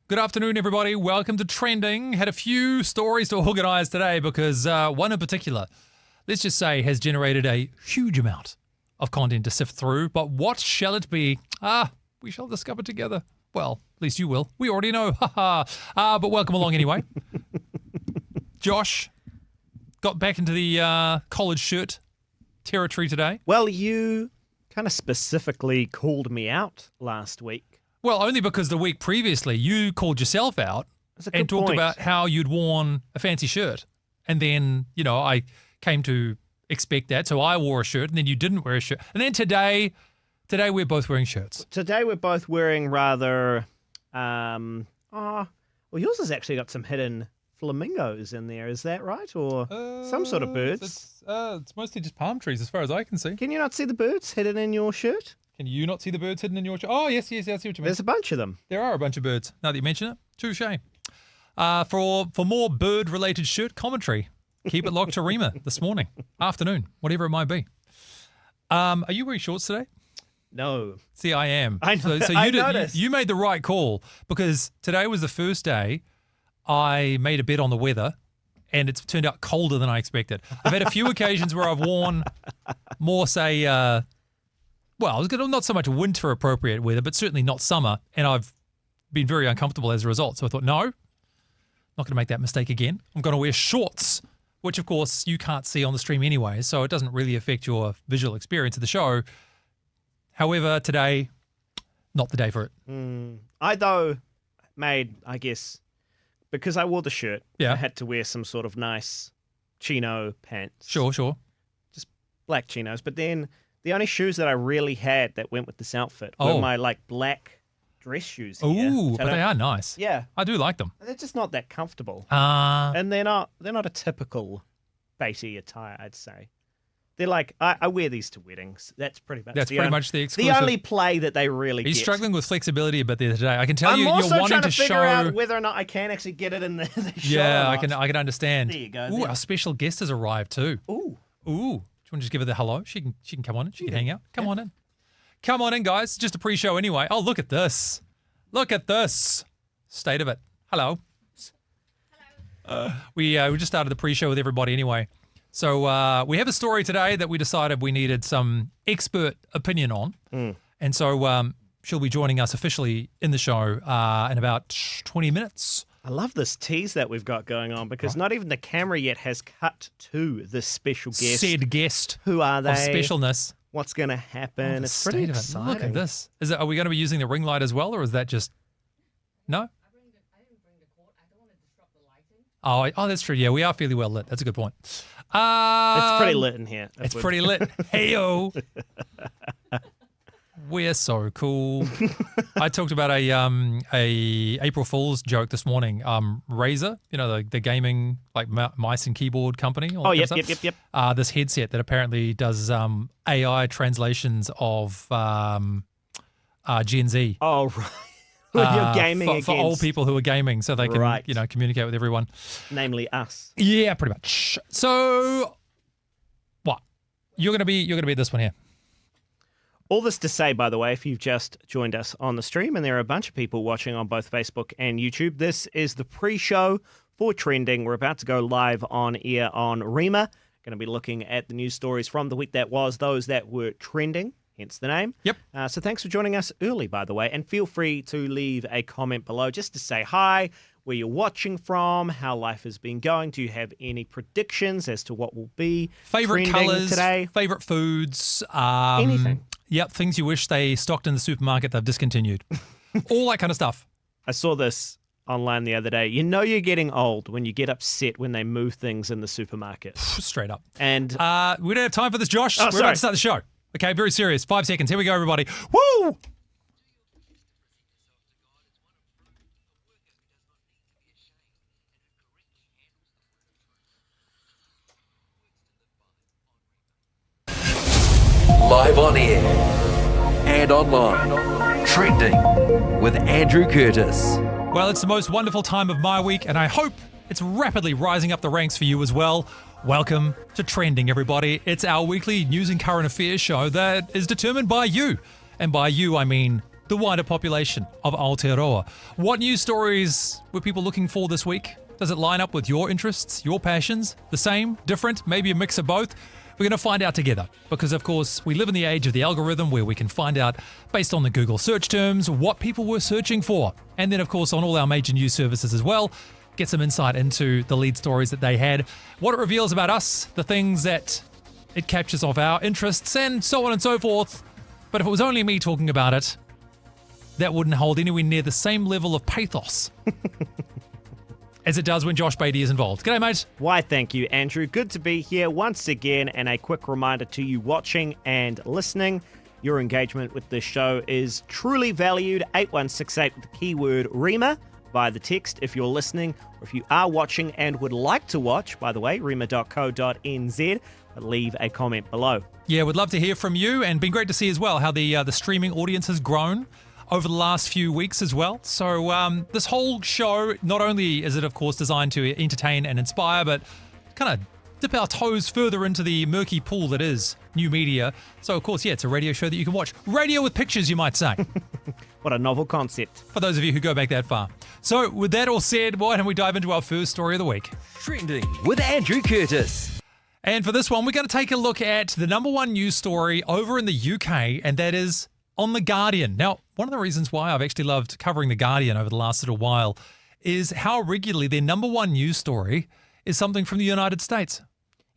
Good afternoon, everybody. Welcome to Trending. Had a few stories to organise today because one in particular, let's just say, has generated a huge amount of content to sift through. But what shall it be? We shall discover together. Well, at least you will. We already know. But welcome along anyway. Josh got back into the collared shirt territory today. Well, you kind of specifically called me out last week. Well, only because the week previously you called yourself out and talked about how you'd worn a fancy shirt. And then, I came to expect that. So I wore a shirt and then you didn't wear a shirt. And then today we're both wearing shirts. Today we're both wearing rather, yours has actually got some hidden flamingos in there. Is that right? Or some sort of birds? It's mostly just palm trees as far as I can see. Can you not see the birds hidden in your shirt? Can you not see the birds hidden in your shirt? Oh, yes, I see what you mean. There's a bunch of them. There are a bunch of birds, now that you mention it. Touche. For more bird-related shirt commentary, keep it locked to Rima this morning, afternoon, whatever it might be. Are you wearing shorts today? No. See, I am. I know. So you made the right call because today was the first day I made a bet on the weather and it's turned out colder than I expected. I've had a few occasions where I've worn more, say, not so much winter appropriate weather, but certainly not summer. And I've been very uncomfortable as a result. So I thought, no, not going to make that mistake again. I'm going to wear shorts, which of course you can't see on the stream anyway. So it doesn't really affect your visual experience of the show. However, today, not the day for it. I, though, made, I guess, because I wore the shirt, I had to wear some sort of nice chino pants. Sure. Just black chinos. But then the only shoes that I really had that went with this outfit were my black dress shoes. Ooh, but they are nice. Yeah. I do like them. They're just not that comfortable. And they're not a typical Beatty attire, I'd say. They're like, I wear these to weddings. That's pretty much the exclusive. The only play that they really get. He's struggling with flexibility a bit there today. I can tell you're wanting to show. I'm also trying to figure out whether or not I can actually get it in the show. Yeah, I can understand. There you go. Ooh, our special guest has arrived too. Ooh. Do you want to just give her the hello? She can come on in. She can hang out. Come on in. Come on in, guys. Just a pre-show anyway. Oh, look at this. Look at this. State of it. Hello. We just started the pre-show with everybody anyway. So we have a story today that we decided we needed some expert opinion on. And so she'll be joining us officially in the show in about 20 minutes. I love this tease that we've got going on because not even the camera yet has cut to this special guest. Said guest. Who are they? Of specialness. What's going to happen? It's pretty exciting. Look at this. Are we going to be using the ring light as well, or is that just... No? I didn't bring the cord. I don't want to disrupt the lighting. Oh, that's true. Yeah, we are fairly well lit. That's a good point. It's pretty lit in here. It's pretty lit. Hey-o. We're so cool. I talked about a April Fool's joke this morning. Razer, the gaming mice and keyboard company. Yep. This headset that apparently does AI translations of Gen Z. Oh, right. When you're gaming for old people who are gaming, so they can communicate with everyone, namely us. Yeah, pretty much. So, what you're gonna be at this one here. All this to say, by the way, if you've just joined us on the stream, and there are a bunch of people watching on both Facebook and YouTube, this is the pre-show for Trending. We're about to go live on air on Rima. Going to be looking at the news stories from the week that was, those that were trending. Hence the name. Yep. So thanks for joining us early, by the way. And feel free to leave a comment below just to say hi, where you're watching from, how life has been going. Do you have any predictions as to what will be favorite trending colors today? Favorite foods? Anything. Yep, things you wish they stocked in the supermarket they've discontinued. All that kind of stuff. I saw this online the other day. You know you're getting old when you get upset when they move things in the supermarket. Straight up. And we don't have time for this, Josh. We're sorry. about to start the show. Okay, very serious. 5 seconds. Here we go, everybody. Woo! Live on air and online. Trending with Andrew Curtis. Well, it's the most wonderful time of my week, and I hope it's rapidly rising up the ranks for you as well. Welcome to Trending, everybody. It's our weekly news and current affairs show that is determined by you. And by you, I mean the wider population of Aotearoa. What news stories were people looking for this week? Does it line up with your interests, your passions? The same, different, maybe a mix of both? We're going to find out together because, of course, we live in the age of the algorithm where we can find out, based on the Google search terms, what people were searching for. And then, of course, on all our major news services as well, get some insight into the lead stories that they had, what it reveals about us, the things that it captures of our interests, and so on and so forth. But if it was only me talking about it, that wouldn't hold anywhere near the same level of pathos as it does when Josh Beatty is involved. G'day, mate. Why, thank you, Andrew. Good to be here once again, and a quick reminder to you watching and listening. Your engagement with this show is truly valued. 8168 with the keyword REMA via the text if you're listening, or if you are watching and would like to watch, by the way, rema.co.nz, leave a comment below. Yeah, we'd love to hear from you, and been great to see as well how the streaming audience has grown over the last few weeks as well. So this whole show, not only is it, of course, designed to entertain and inspire, but kind of dip our toes further into the murky pool that is new media. So, of course, yeah, it's a radio show that you can watch. Radio with pictures, you might say. What a novel concept. For those of you who go back that far. So, with that all said, why don't we dive into our first story of the week? Trending with Andrew Curtis. And for this one, we're going to take a look at the number one news story over in the UK, and that is on The Guardian. Now, one of the reasons why I've actually loved covering The Guardian over the last little while is how regularly their number one news story is something from the United States.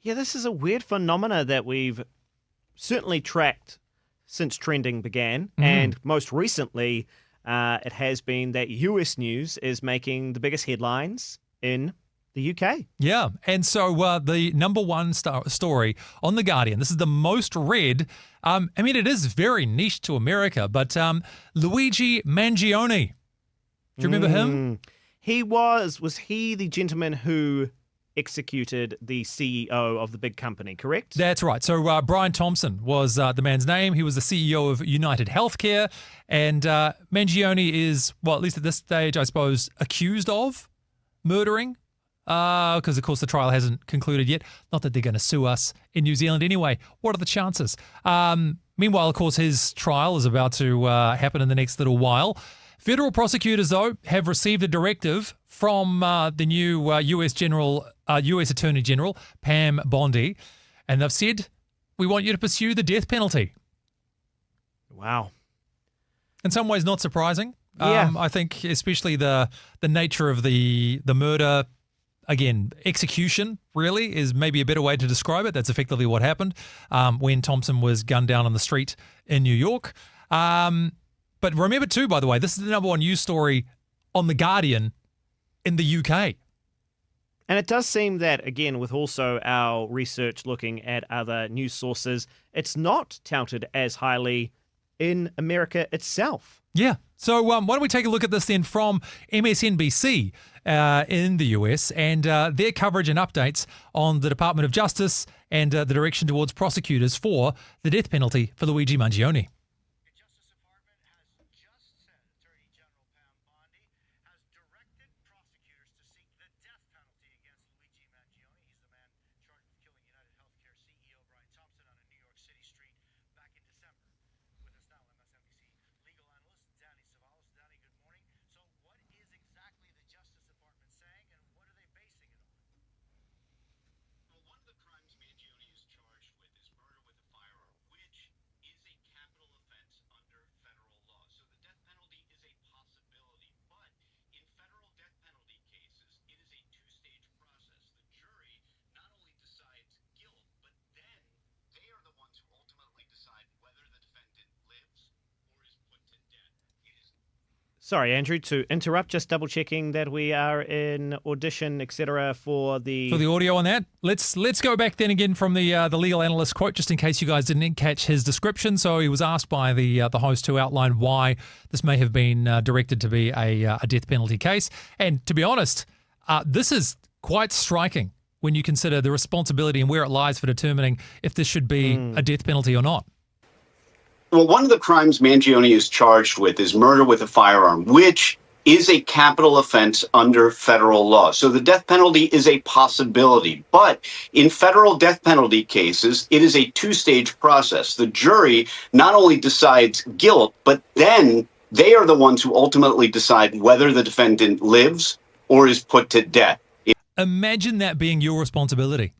Yeah, this is a weird phenomena that we've certainly tracked since trending began. And most recently, it has been that US news is making the biggest headlines in the UK. Yeah, and so the number one story on The Guardian, this is the most read. I mean, it is very niche to America, but Luigi Mangione. Do you remember him? He was he the gentleman who executed the CEO of the big company, correct? That's right. So Brian Thompson was the man's name. He was the CEO of United Healthcare, and Mangione is, well, at least at this stage, I suppose, accused of murdering. Because, of course, the trial hasn't concluded yet. Not that they're going to sue us in New Zealand anyway. What are the chances? Meanwhile, of course, his trial is about to happen in the next little while. Federal prosecutors, though, have received a directive from the new U.S. Attorney General, Pam Bondi, and they've said, we want you to pursue the death penalty. Wow. In some ways, not surprising. Yeah. I think especially the nature of the murder. Again, execution really is maybe a better way to describe it. That's effectively what happened when Thompson was gunned down on the street in New York. But remember too, by the way, this is the number one news story on The Guardian in the UK. And it does seem that, again, with also our research looking at other news sources, it's not touted as highly in America itself. Yeah. So why don't we take a look at this then from MSNBC in the US and their coverage and updates on the Department of Justice and the direction towards prosecutors for the death penalty for Luigi Mangione. Sorry, Andrew, to interrupt, just double checking that we are in audition, etc. for the audio on that. Let's go back then again from the legal analyst quote, just in case you guys didn't catch his description. So he was asked by the host to outline why this may have been directed to be a death penalty case. And to be honest, this is quite striking when you consider the responsibility and where it lies for determining if this should be a death penalty or not. Well, one of the crimes Mangione is charged with is murder with a firearm, which is a capital offense under federal law. So the death penalty is a possibility. But in federal death penalty cases, it is a two-stage process. The jury not only decides guilt, but then they are the ones who ultimately decide whether the defendant lives or is put to death. Imagine that being your responsibility.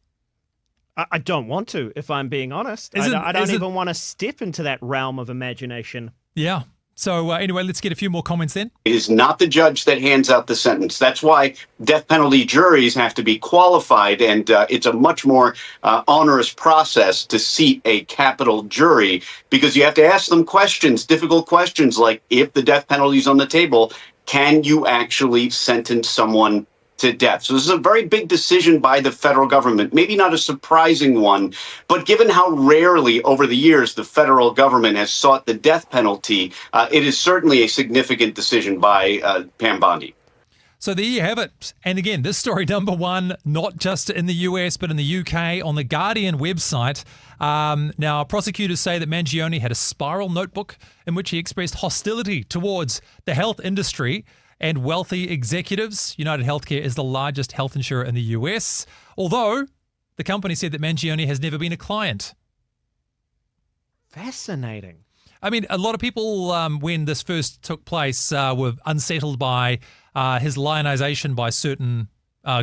I don't want to, if I'm being honest. I don't even want to step into that realm of imagination. Yeah. So anyway, let's get a few more comments then. It is not the judge that hands out the sentence. That's why death penalty juries have to be qualified, and it's a much more onerous process to seat a capital jury, because you have to ask them questions, difficult questions like, if the death penalty is on the table, can you actually sentence someone to death? So this is a very big decision by the federal government, maybe not a surprising one, but given how rarely over the years the federal government has sought the death penalty, it is certainly a significant decision by Pam Bondi. So there you have it. And again, this story number one, not just in the US, but in the UK on the Guardian website. Now, prosecutors say that Mangione had a spiral notebook in which he expressed hostility towards the health industry and wealthy executives. United Healthcare is the largest health insurer in the US, although the company said that Mangione has never been a client. Fascinating. I mean, a lot of people, when this first took place, were unsettled by his lionization by certain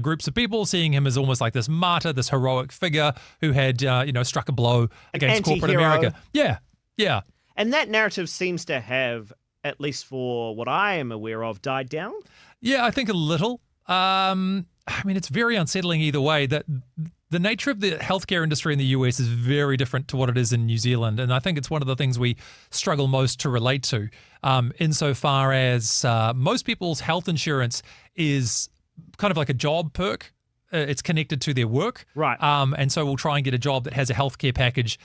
groups of people, seeing him as almost like this martyr, this heroic figure who had, struck a blow against corporate America. Yeah. And that narrative seems to have, at least for what I am aware of, died down? Yeah, I think a little. I mean, it's very unsettling either way. That the nature of the healthcare industry in the US is very different to what it is in New Zealand. And I think it's one of the things we struggle most to relate to, insofar as most people's health insurance is kind of like a job perk. It's connected to their work. Right. And so we'll try and get a job that has a healthcare package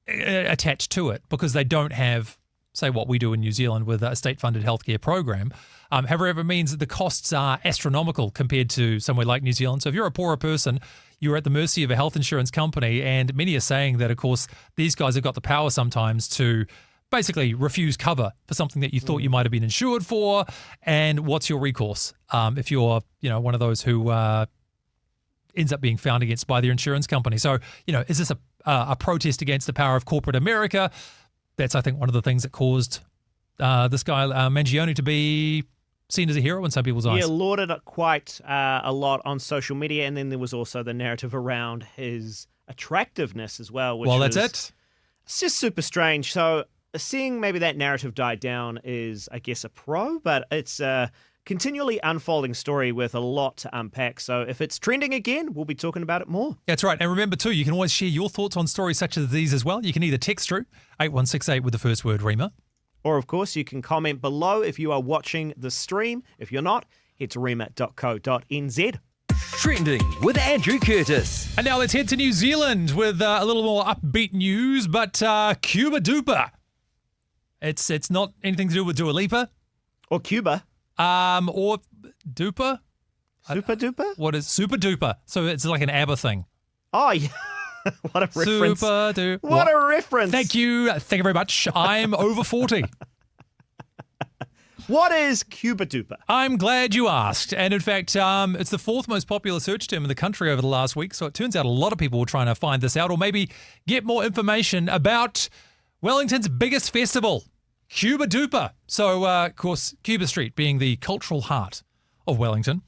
attached to it, because they don't have, say, what we do in New Zealand with a state-funded healthcare program. However, it means that the costs are astronomical compared to somewhere like New Zealand. So if you're a poorer person, you're at the mercy of a health insurance company, and many are saying that, of course, these guys have got the power sometimes to basically refuse cover for something that you thought you might have been insured for. And what's your recourse if you're, one of those who ends up being found against by their insurance company? So, is this a protest against the power of corporate America? That's, I think, one of the things that caused this guy, Mangione, to be seen as a hero in some people's eyes. Yeah, lauded quite a lot on social media, and then there was also the narrative around his attractiveness as well. Which that's it. It's just super strange. So seeing maybe that narrative die down is, I guess, a pro, but it's a continually unfolding story with a lot to unpack. So if it's trending again, we'll be talking about it more. That's right. And remember, too, you can always share your thoughts on stories such as these as well. You can either text through 8168 with the first word REMA. Or, of course, you can comment below if you are watching the stream. If you're not, head to rema.co.nz. Trending with Andrew Curtis. And now let's head to New Zealand with a little more upbeat news, but Cuba Duper. It's not anything to do with Dua Lipa. Or Cuba. Or Duper. Super Duper? What is Super Duper? So it's like an ABBA thing. Oh, yeah. What a reference. Super Duper. What a reference. Thank you. Thank you very much. I'm over 40. What is Cuba Duper? I'm glad you asked. And in fact, it's the fourth most popular search term in the country over the last week. So it turns out a lot of people were trying to find this out, or maybe get more information about Wellington's biggest festival, Cuba Duper. So, of course, Cuba Street being the cultural heart of Wellington,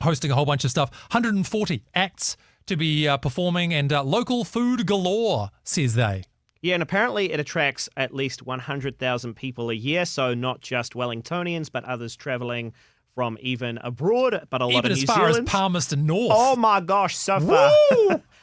hosting a whole bunch of stuff, 140 acts to be performing, and local food galore, says they. Yeah, and apparently it attracts at least 100,000 people a year, so not just Wellingtonians, but others travelling from even abroad, but a lot of New Zealanders. Even as far as Palmerston North. Oh my gosh, so far.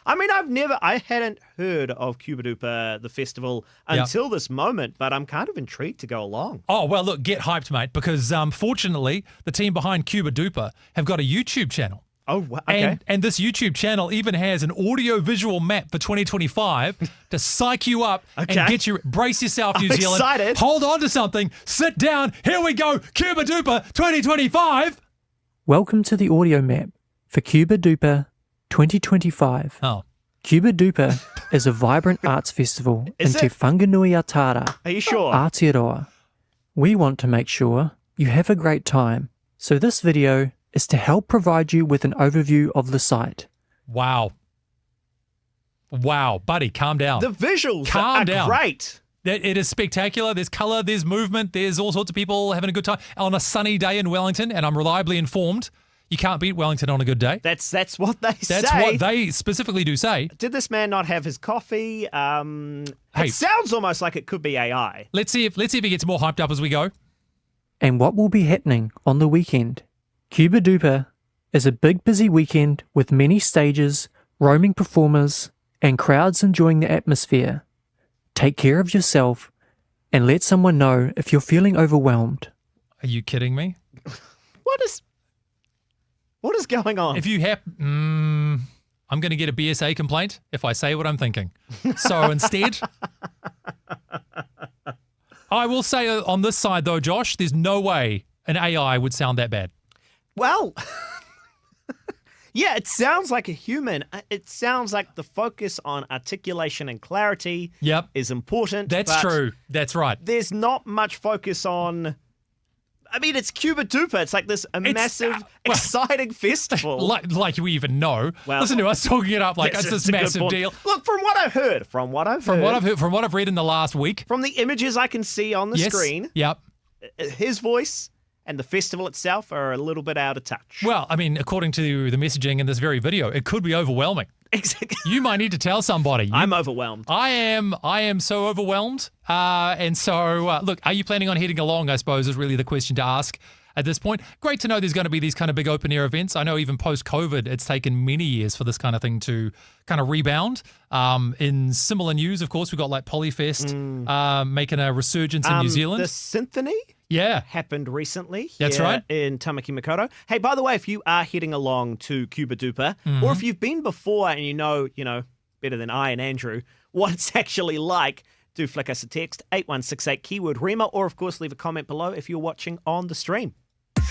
I mean, I hadn't heard of Cuba Duper, the festival, until this moment, but I'm kind of intrigued to go along. Oh, well, look, get hyped, mate, because fortunately, the team behind Cuba Duper have got a YouTube channel. Oh, okay. And this YouTube channel even has an audio-visual map for 2025 to psych you up and get you, brace yourself, New Zealand. Excited. Hold on to something. Sit down. Here we go. Cuba Duper 2025. Welcome to the audio map for Cuba Duper 2025. Oh. Cuba Duper is a vibrant arts festival in Te Whanganui-a-Tara, Are you sure? Aotearoa. We want to make sure you have a great time, so this video is to help provide you with an overview of the site. Wow. Wow, buddy, calm down. The visuals Calm are down. great. It is spectacular. There's color, there's movement, there's all sorts of people having a good time on a sunny day in Wellington, and I'm reliably informed you can't beat Wellington on a good day. That's what they say. That's what they specifically do say. Did this man not have his coffee? Hey. It sounds almost like it could be AI. Let's see if he gets more hyped up as we go. And what will be happening on the weekend? Cuba Duper is a big busy weekend with many stages, roaming performers, and crowds enjoying the atmosphere. Take care of yourself and let someone know if you're feeling overwhelmed. Are you kidding me? What is going on? If you have, I'm going to get a BSA complaint if I say what I'm thinking. So instead, I will say on this side though, Josh, there's no way an AI would sound that bad. Well, yeah, it sounds like a human. It sounds like the focus on articulation and clarity is important. That's true. That's right. There's not much focus on... I mean, it's Cuba Duper. It's like this massive, exciting festival. Like we even know. Well, listen to us talking it up like it's this massive deal. Look, from what I've heard, from what I've read in the last week, from the images I can see on the screen, his voice and the festival itself are a little bit out of touch. Well, I mean, according to the messaging in this very video, it could be overwhelming. Exactly. You might need to tell somebody. I'm overwhelmed. I am so overwhelmed. And so, look, are you planning on heading along, I suppose, is really the question to ask at this point. Great to know there's going to be these kind of big open-air events. I know even post-COVID, it's taken many years for this kind of thing to kind of rebound. In similar news, of course, we've got like Polyfest making a resurgence in New Zealand. The Symphony? Yeah. Happened recently. That's right. In Tamaki Makaurau. Hey, by the way, if you are heading along to Cuba Duper, or if you've been before and you know better than I and Andrew what it's actually like, do flick us a text, 8168 keyword REMA, or of course leave a comment below if you're watching on the stream.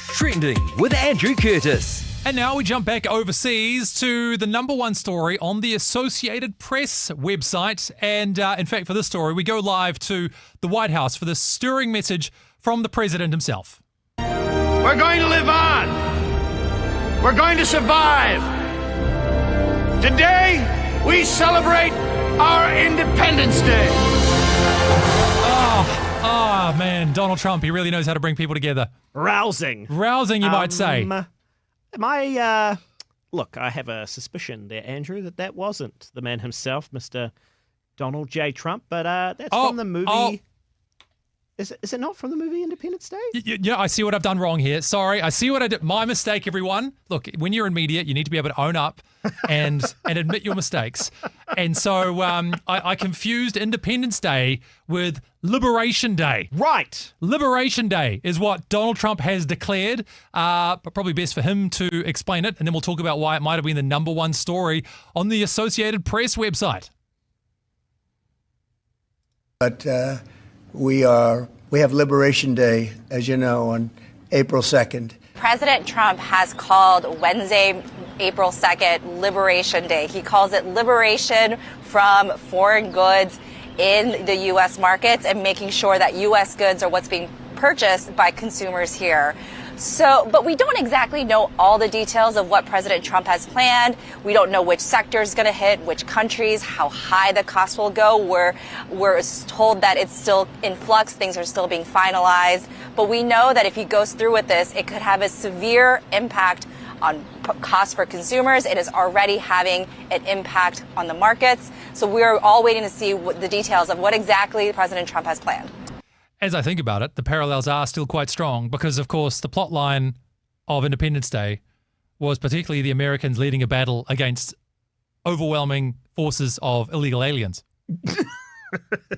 Trending with Andrew Curtis. And now we jump back overseas to the #1 story on the Associated Press website. And in fact, for this story, we go live to the White House for this stirring message from the president himself. We're going to live on. We're going to survive. Today, we celebrate our Independence Day. Oh, man, Donald Trump, he really knows how to bring people together. Rousing. Rousing, you might say. Look, I have a suspicion there, Andrew, that wasn't the man himself, Mr. Donald J. Trump, but that's from the movie... Is it not from the movie Independence Day? Yeah, I see what I've done wrong here. Sorry, I see what I did. My mistake, everyone. Look, when you're in media, you need to be able to own up and admit your mistakes. And so I confused Independence Day with Liberation Day. Right. Liberation Day is what Donald Trump has declared, but probably best for him to explain it, and then we'll talk about why it might have been the #1 story on the Associated Press website. But we have Liberation Day, as you know, on April 2nd. President Trump has called Wednesday, April 2nd, Liberation Day. He calls it liberation from foreign goods in the U.S. markets and making sure that U.S. goods are what's being purchased by consumers here. But we don't exactly know all the details of what President Trump has planned. We don't know which sector is going to hit, which countries, how high the cost will go. We're told that it's still in flux. Things are still being finalized. But we know that if he goes through with this, it could have a severe impact on costs for consumers. It is already having an impact on the markets. So we're all waiting to see the details of what exactly President Trump has planned. As I think about it, the parallels are still quite strong because, of course, the plot line of Independence Day was particularly the Americans leading a battle against overwhelming forces of illegal aliens.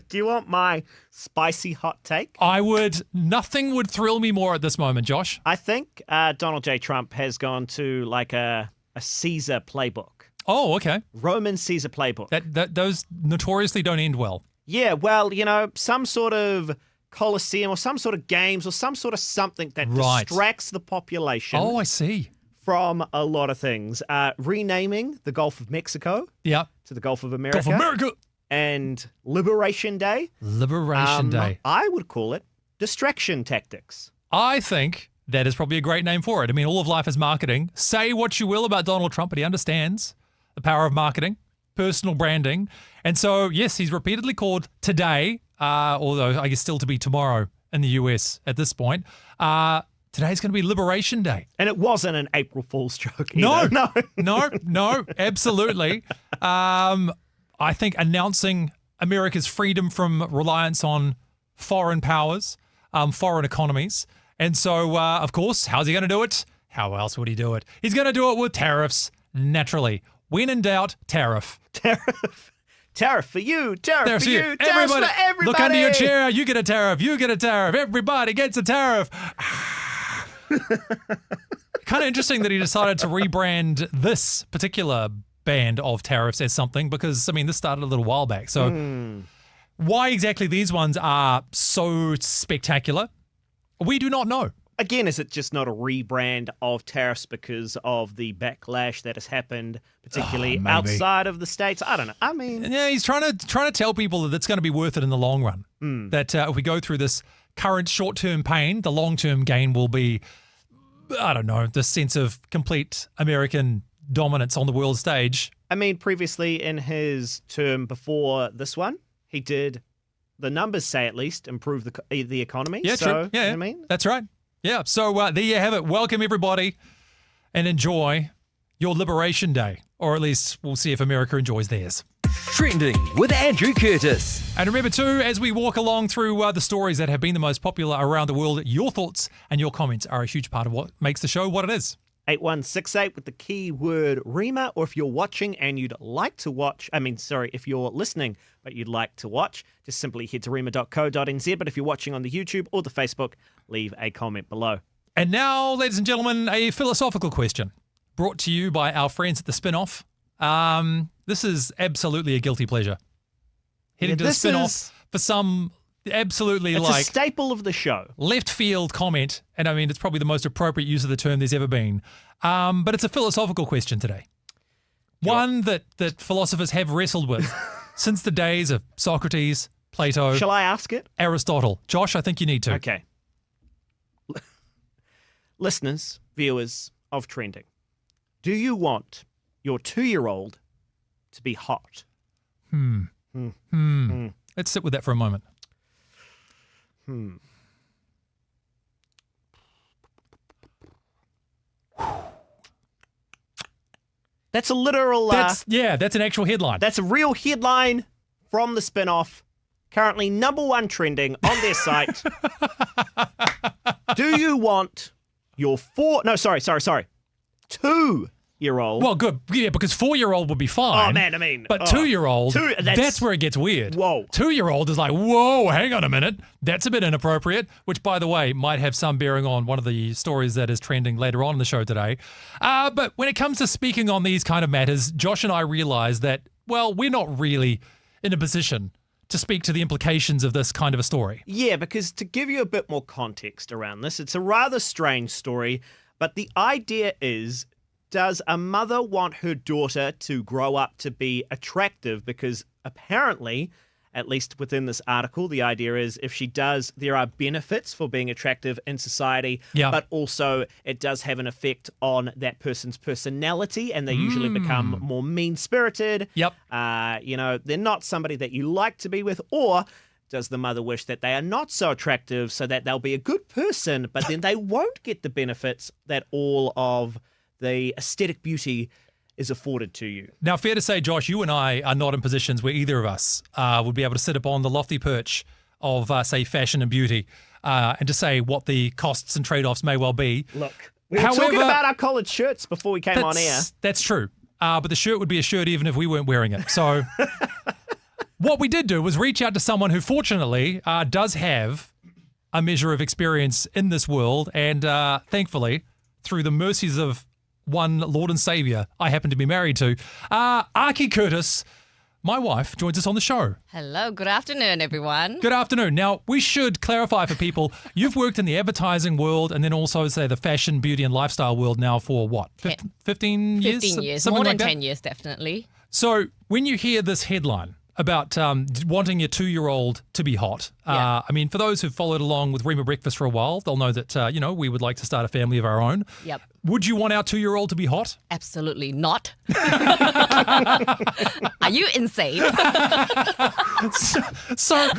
Do you want my spicy hot take? I would. Nothing would thrill me more at this moment, Josh. I think Donald J. Trump has gone to like a Caesar playbook. Oh, okay. Roman Caesar playbook. Those notoriously don't end well. Yeah, well, some sort of Colosseum or some sort of games or some sort of something that distracts the population. Oh, I see. From a lot of things. Renaming the Gulf of Mexico to the Gulf of America. Gulf of America. And Liberation Day. Liberation Day. I would call it distraction tactics. I think that is probably a great name for it. I mean, all of life is marketing. Say what you will about Donald Trump, but he understands the power of marketing, personal branding. And so, yes, he's repeatedly called today, although I guess still to be tomorrow in the US at this point. Today's going to be Liberation Day. And it wasn't an April Fool's joke No, either. no, absolutely. I think announcing America's freedom from reliance on foreign powers, foreign economies. And so, of course, how's he going to do it? How else would he do it? He's going to do it with tariffs, naturally. When in doubt, tariff. Tariff for you, tariff for you, tariff for everybody. Look under your chair. You get a tariff. You get a tariff. Everybody gets a tariff. Kind of interesting that he decided to rebrand this particular band of tariffs as something because, I mean, this started a little while back. So why exactly these ones are so spectacular, we do not know. Again, is it just not a rebrand of tariffs because of the backlash that has happened, particularly outside of the States? I don't know. I mean... Yeah, he's trying to tell people that it's going to be worth it in the long run. That if we go through this current short-term pain, the long-term gain will be, I don't know, the sense of complete American dominance on the world stage. I mean, previously in his term before this one, he did, the numbers say at least, improve the economy. Yeah, so, true. Yeah, I mean, that's right. Yeah, so there you have it. Welcome, everybody, and enjoy your Liberation Day. Or at least we'll see if America enjoys theirs. Trending with Andrew Curtis. And remember, too, as we walk along through the stories that have been the most popular around the world, your thoughts and your comments are a huge part of what makes the show what it is. 8168 with the keyword Rima, or if you're watching and you'd like to watch, if you're listening but you'd like to watch, just simply head to rima.co.nz. But if you're watching on the YouTube or the Facebook, leave a comment below. And now, ladies and gentlemen, a philosophical question brought to you by our friends at the Spin-Off. This is absolutely a guilty pleasure. Heading to the Spin-Off for some absolutely it's a staple of the show. Left field comment, and I mean, it's probably the most appropriate use of the term there's ever been. But it's a philosophical question today. One that philosophers have wrestled with since the days of Socrates, Plato. Shall I ask it? Aristotle. Josh, I think you need to. Okay. Listeners, viewers of Trending, do you want your 2-year-old to be hot? Let's sit with that for a moment. That's a literal... that's an actual headline. That's a real headline from the Spin-Off. Currently #1 trending on their site. Do you want your 2-year-old? Well, good. Yeah, because 4-year-old would be fine. Oh, man, I mean... But 2-year-old, that's where it gets weird. Whoa. 2-year-old is like, whoa, hang on a minute. That's a bit inappropriate, which, by the way, might have some bearing on one of the stories that is trending later on in the show today. But when it comes to speaking on these kind of matters, Josh and I realize that, well, we're not really in a position to speak to the implications of this kind of a story. Yeah, because to give you a bit more context around this, it's a rather strange story, but the idea is, does a mother want her daughter to grow up to be attractive? Because apparently, at least within this article, the idea is if she does, there are benefits for being attractive in society, but also it does have an effect on that person's personality, and they usually become more mean-spirited. Yep. They're not somebody that you like to be with, or does the mother wish that they are not so attractive so that they'll be a good person, but then they won't get the benefits that all of the aesthetic beauty is afforded to you? Now, fair to say, Josh, you and I are not in positions where either of us would be able to sit upon the lofty perch of, say, fashion and beauty and to say what the costs and trade-offs may well be. Look, we were talking about our collared shirts before we came on air. That's true. But the shirt would be a shirt even if we weren't wearing it. So what we did do was reach out to someone who, fortunately, does have a measure of experience in this world. And thankfully, through the mercies of one Lord and Saviour I happen to be married to, Aki Curtis, my wife, joins us on the show. Hello, good afternoon, everyone. Good afternoon. Now, we should clarify for people, you've worked in the advertising world and then also, say, the fashion, beauty and lifestyle world now for what, 15 years? 15 years, Something more than like 10 years, definitely. So when you hear this headline about wanting your 2-year-old to be hot, I mean, for those who've followed along with Rima Breakfast for a while, they'll know that, we would like to start a family of our own. Yep. Would you want our 2-year-old to be hot? Absolutely not. Are you insane? So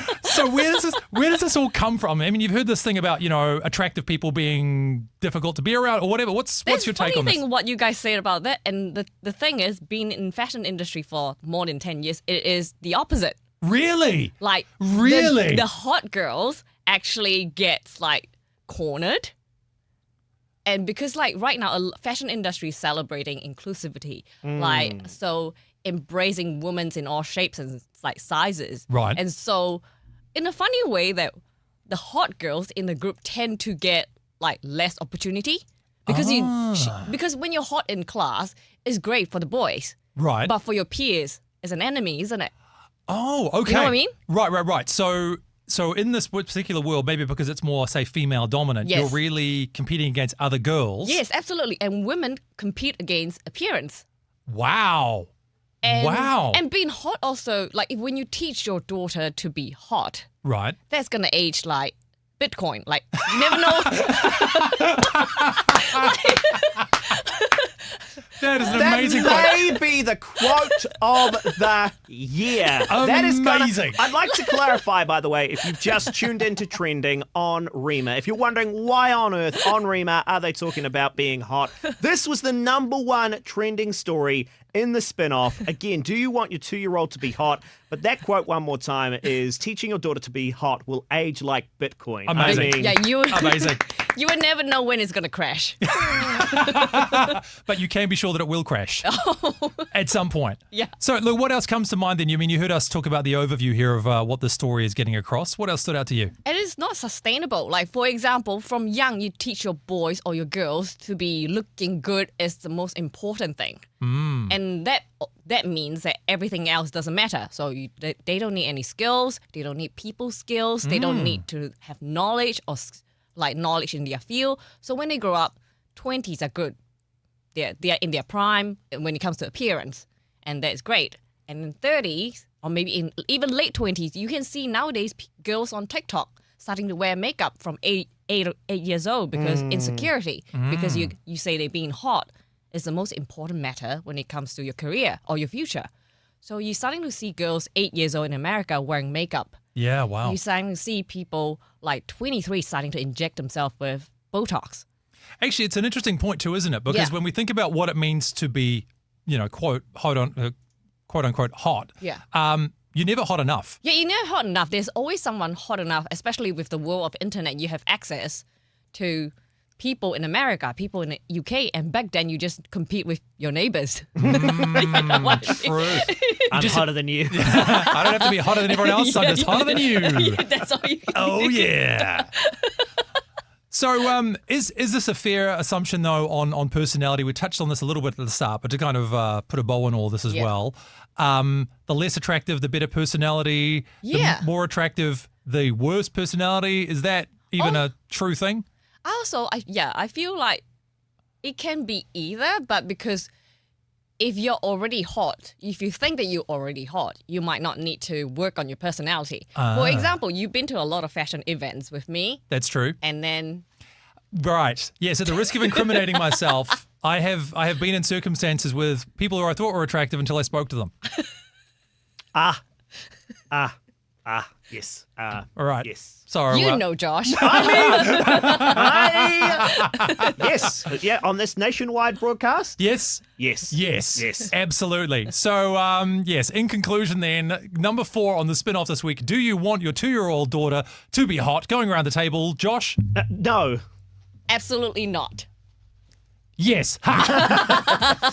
where does this all come from? I mean, you've heard this thing about, attractive people being difficult to be around or whatever. What's your take on this? Funny thing what you guys said about that, and the thing is, being in fashion industry for more than 10 years, it is the opposite. Really? Like, really? The hot girls actually get like cornered. And because like right now, fashion industry is celebrating inclusivity, like so embracing women in all shapes and like sizes. Right. And so in a funny way that the hot girls in the group tend to get like less opportunity because because when you're hot in class, it's great for the boys. Right. But for your peers, it's an enemy, isn't it? Oh, okay. You know what I mean? Right. So in this particular world, maybe because it's more, say, female dominant, Yes. you're really competing against other girls. Yes, absolutely. And women compete against appearance. Wow. And, Wow. And being hot also, like if when you teach your daughter to be hot, Right. that's going to age like Bitcoin. Like, you never know. That is an That amazing quote. may be the quote of the year. That is Amazing. I'd like to clarify, by the way, if you've just tuned into Trending on Rima, if you're wondering why on earth on Rima are they talking about being hot, this was the #1 trending story in the spin-off. Again, do you want your 2-year-old to be hot? But that quote one more time is, teaching your daughter to be hot will age like Bitcoin. Amazing. I mean, Yeah, Amazing. you would never know when it's going to crash. But you can be sure that it will crash at some point. Yeah. So, look, what else comes to mind then? You heard us talk about the overview here of what the story is getting across. What else stood out to you? It is not sustainable. Like, for example, from young, you teach your boys or your girls to be looking good is the most important thing. And that means that everything else doesn't matter. So they don't need any skills. They don't need people skills. They don't need to have knowledge or knowledge in their field. So when they grow up, 20s are good. They're in their prime when it comes to appearance. And that's great. And in 30s, or maybe in even late 20s, you can see nowadays girls on TikTok starting to wear makeup from 8 years old because insecurity. Because you say they're being hot is the most important matter when it comes to your career or your future. So you're starting to see girls 8 years old in America wearing makeup. Yeah, wow. You're starting to see people like 23 starting to inject themselves with Botox. Actually, it's an interesting point too, isn't it? Because when we think about what it means to be, quote unquote hot, you're never hot enough. Yeah, you're never hot enough. There's always someone hot enough, especially with the world of internet. You have access to people in America, people in the UK, and back then you just compete with your neighbors. True. I'm hotter than you. I don't have to be hotter than everyone else. I'm just hotter than you. Yeah, that's all you can Oh, do. yeah. So is this a fair assumption, though, on personality? We touched on this a little bit at the start, but to kind of put a bow on all this as well. The less attractive, the better personality. Yeah. The more attractive, the worse personality. Is that even a true thing? I feel like it can be either, but because if you're already hot, if you think that you're already hot, you might not need to work on your personality. For example, you've been to a lot of fashion events with me. That's true. And then... Right. Yes, at the risk of incriminating myself, I have been in circumstances with people who I thought were attractive until I spoke to them. Yes. All right. Yes. Sorry. You know, Josh. Yes. Yeah, on this nationwide broadcast? Yes. Yes. Yes. Yes. Absolutely. So, yes, in conclusion then, number 4 on the spin-off this week, do you want your 2-year-old daughter to be hot? Going around the table, Josh? No. Absolutely not. Yes. Ha!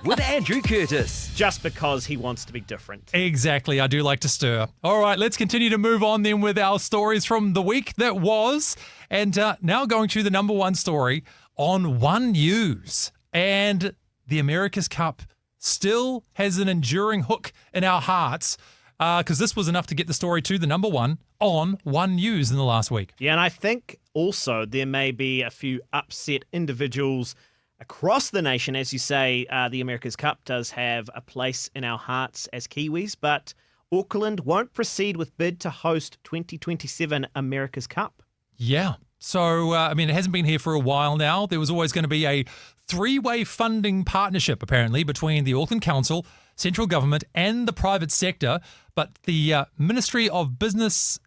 With Andrew Curtis. Just because he wants to be different. Exactly. I do like to stir. All right, let's continue to move on then with our stories from the week that was. And now going to the number 1 story on One News. And the America's Cup still has an enduring hook in our hearts because this was enough to get the story to the number 1 on One News in the last week. Yeah, and I think also there may be a few upset individuals across the nation. As you say, the America's Cup does have a place in our hearts as Kiwis, but Auckland won't proceed with bid to host 2027 America's Cup. Yeah. So, it hasn't been here for a while now. There was always going to be a three-way funding partnership, apparently, between the Auckland Council, central government, and the private sector. But the Ministry of Business,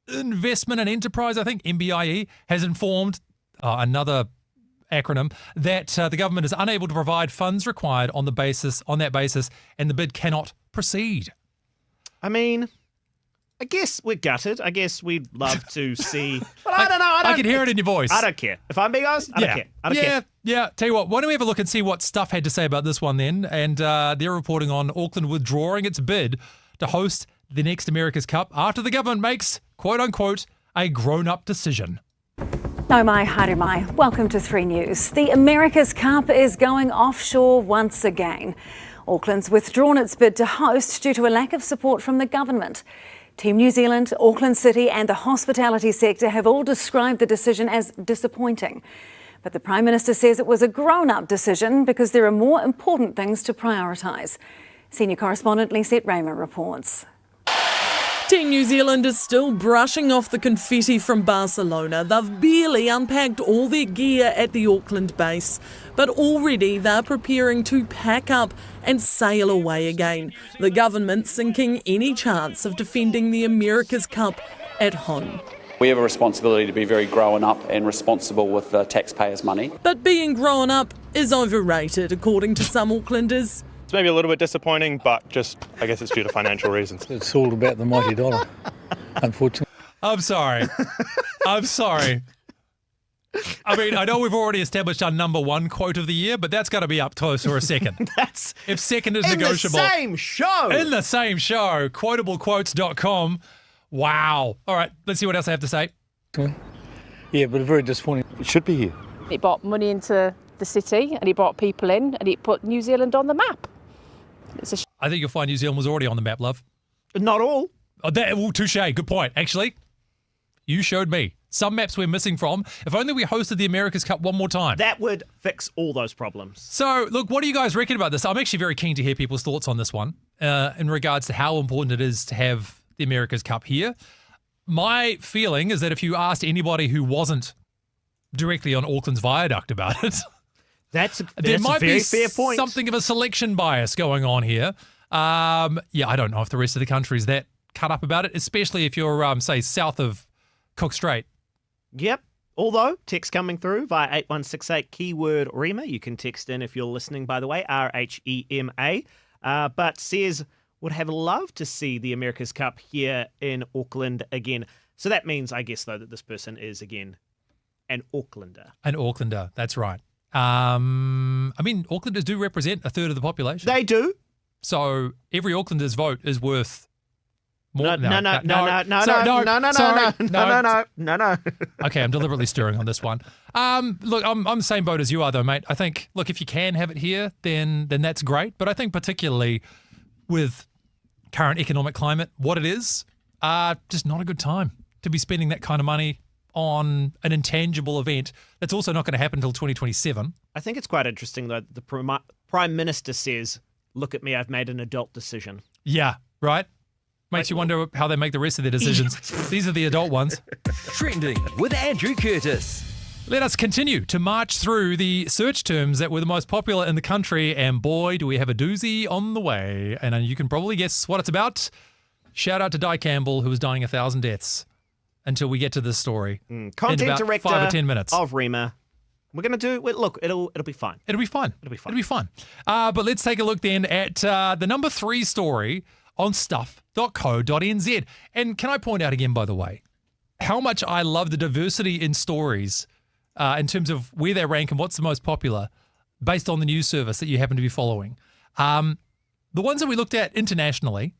Investment and Enterprise, I think, MBIE, has informed, another acronym, that the government is unable to provide funds required on that basis, and the bid cannot proceed. I guess we're gutted. I guess we'd love to see. But I don't know. I can hear it in your voice. I don't care. If I'm being honest, I don't care. I don't care. Yeah. Tell you what, why don't we have a look and see what Stuff had to say about this one then? And they're reporting on Auckland withdrawing its bid to host the next America's Cup after the government makes, quote unquote, a grown-up decision. Nau mai, haere mai. Welcome to 3 News. The America's Cup is going offshore once again. Auckland's withdrawn its bid to host due to a lack of support from the government. Team New Zealand, Auckland City and the hospitality sector have all described the decision as disappointing. But the Prime Minister says it was a grown-up decision because there are more important things to prioritise. Senior correspondent Lisette Raymer reports. Team New Zealand is still brushing off the confetti from Barcelona. They've barely unpacked all their gear at the Auckland base, but already they're preparing to pack up and sail away again. The government sinking any chance of defending the America's Cup at home. We have a responsibility to be very grown up and responsible with the taxpayers' money. But being grown up is overrated, according to some Aucklanders. It's maybe a little bit disappointing, but I guess it's due to financial reasons. It's all about the mighty dollar, unfortunately. I'm sorry. I know we've already established our number one quote of the year, but that's got to be up close for a second. If second is negotiable. In the same show. Quotablequotes.com. Wow. All right, let's see what else I have to say. Yeah, but very disappointing. It should be here. He brought money into the city and he brought people in and he put New Zealand on the map. I think you'll find New Zealand was already on the map, love. Not all. Touche. Good point. Actually, you showed me some maps we're missing from. If only we hosted the America's Cup one more time. That would fix all those problems. So, look, what do you guys reckon about this? I'm actually very keen to hear people's thoughts on this one in regards to how important it is to have the America's Cup here. My feeling is that if you asked anybody who wasn't directly on Auckland's viaduct about it, there might be fair point. Something of a selection bias going on here. I don't know if the rest of the country is that cut up about it, especially if you're, say, south of Cook Strait. Yep. Although, text coming through via 8168 keyword REMA. You can text in if you're listening, by the way, RHEMA. But says would have loved to see the America's Cup here in Auckland again. So that means, I guess, though, that this person is, again, an Aucklander. An Aucklander, that's right. Aucklanders do represent a third of the population. They do. So every Aucklander's vote is worth more. No. Okay, I'm deliberately stirring on this one. Look, I'm the same boat as you are, though, mate. I think, look, if you can have it here, then that's great. But I think particularly with current economic climate, what it is, just not a good time to be spending that kind of money on an intangible event that's also not going to happen until 2027. I think it's quite interesting, though, the Prime Minister says, look at me, I've made an adult decision. Yeah, right? Makes you wonder how they make the rest of their decisions. These are the adult ones. Trending with Andrew Curtis. Let us continue to march through the search terms that were the most popular in the country, and boy, do we have a doozy on the way. And you can probably guess what it's about. Shout out to Di Campbell, who is dying 1,000 deaths until we get to this story. Content in about director 5 or 10 minutes. of REMA. We're going to do, look, it'll be fun. It'll be fun. But let's take a look then at the number 3 story on stuff.co.nz. And can I point out again, by the way, how much I love the diversity in stories in terms of where they rank and what's the most popular based on the news service that you happen to be following. The ones that we looked at internationally,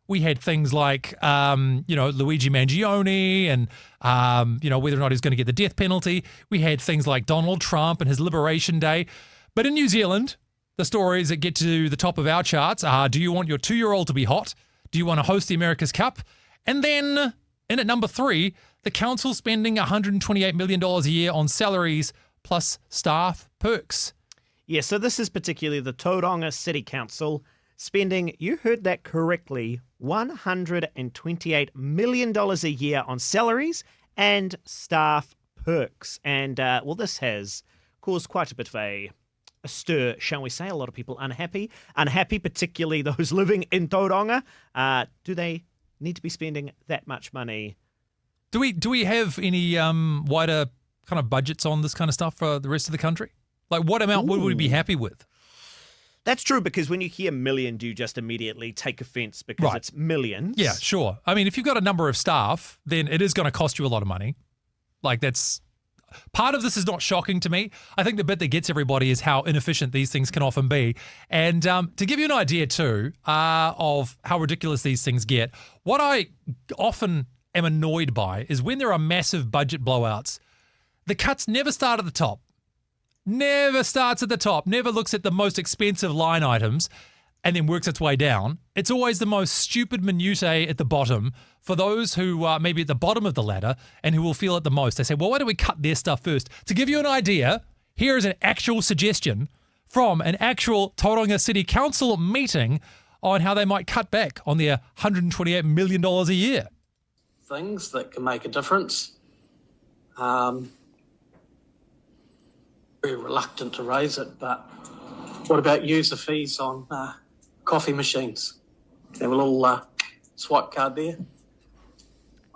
we had things like, Luigi Mangione and, whether or not he's going to get the death penalty. We had things like Donald Trump and his Liberation Day. But in New Zealand, the stories that get to the top of our charts are, do you want your 2-year-old to be hot? Do you want to host the America's Cup? And then in at number 3, the council spending $128 million a year on salaries plus staff perks. Yeah, so this is particularly the Tauranga City Council spending, you heard that correctly, $128 million a year on salaries and staff perks. And, this has caused quite a bit of a stir, shall we say. A lot of people unhappy, particularly those living in Tauranga. Do they need to be spending that much money? Do we have any wider kind of budgets on this kind of stuff for the rest of the country? Like, what amount would we be happy with? That's true, because when you hear million, do you just immediately take offence because it's millions? Yeah, sure. I mean, if you've got a number of staff, then it is going to cost you a lot of money. Like, that's part of this is not shocking to me. I think the bit that gets everybody is how inefficient these things can often be. And to give you an idea too of how ridiculous these things get, what I often am annoyed by is when there are massive budget blowouts, the cuts never start at the top. Never starts at the top, never looks at the most expensive line items and then works its way down. It's always the most stupid minutiae at the bottom for those who are maybe at the bottom of the ladder and who will feel it the most. They say, well, why don't we cut their stuff first? To give you an idea, here is an actual suggestion from an actual Tauranga City Council meeting on how they might cut back on their $128 million a year. Things that can make a difference. Very reluctant to raise it, but what about user fees on coffee machines? They have a little swipe card there.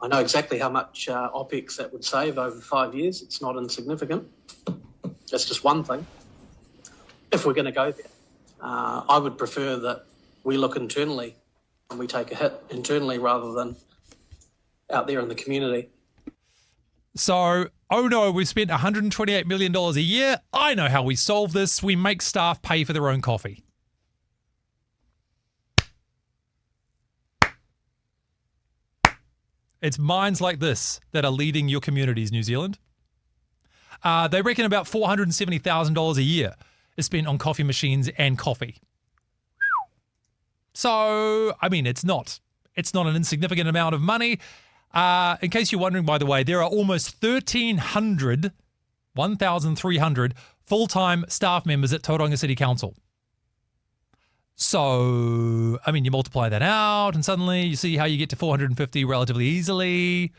I know exactly how much OPEX that would save over 5 years. It's not insignificant. That's just one thing. If we're going to go there, I would prefer that we look internally and we take a hit internally rather than out there in the community. So, oh no, we've spent $128 million a year. I know how we solve this. We make staff pay for their own coffee. It's minds like this that are leading your communities, New Zealand. They reckon about $470,000 a year is spent on coffee machines and coffee. So, I mean, it's not an insignificant amount of money. In case you're wondering, by the way, there are almost 1,300 full-time staff members at Tauranga City Council. So, I mean, you multiply that out and suddenly you see how you get to 450 relatively easily.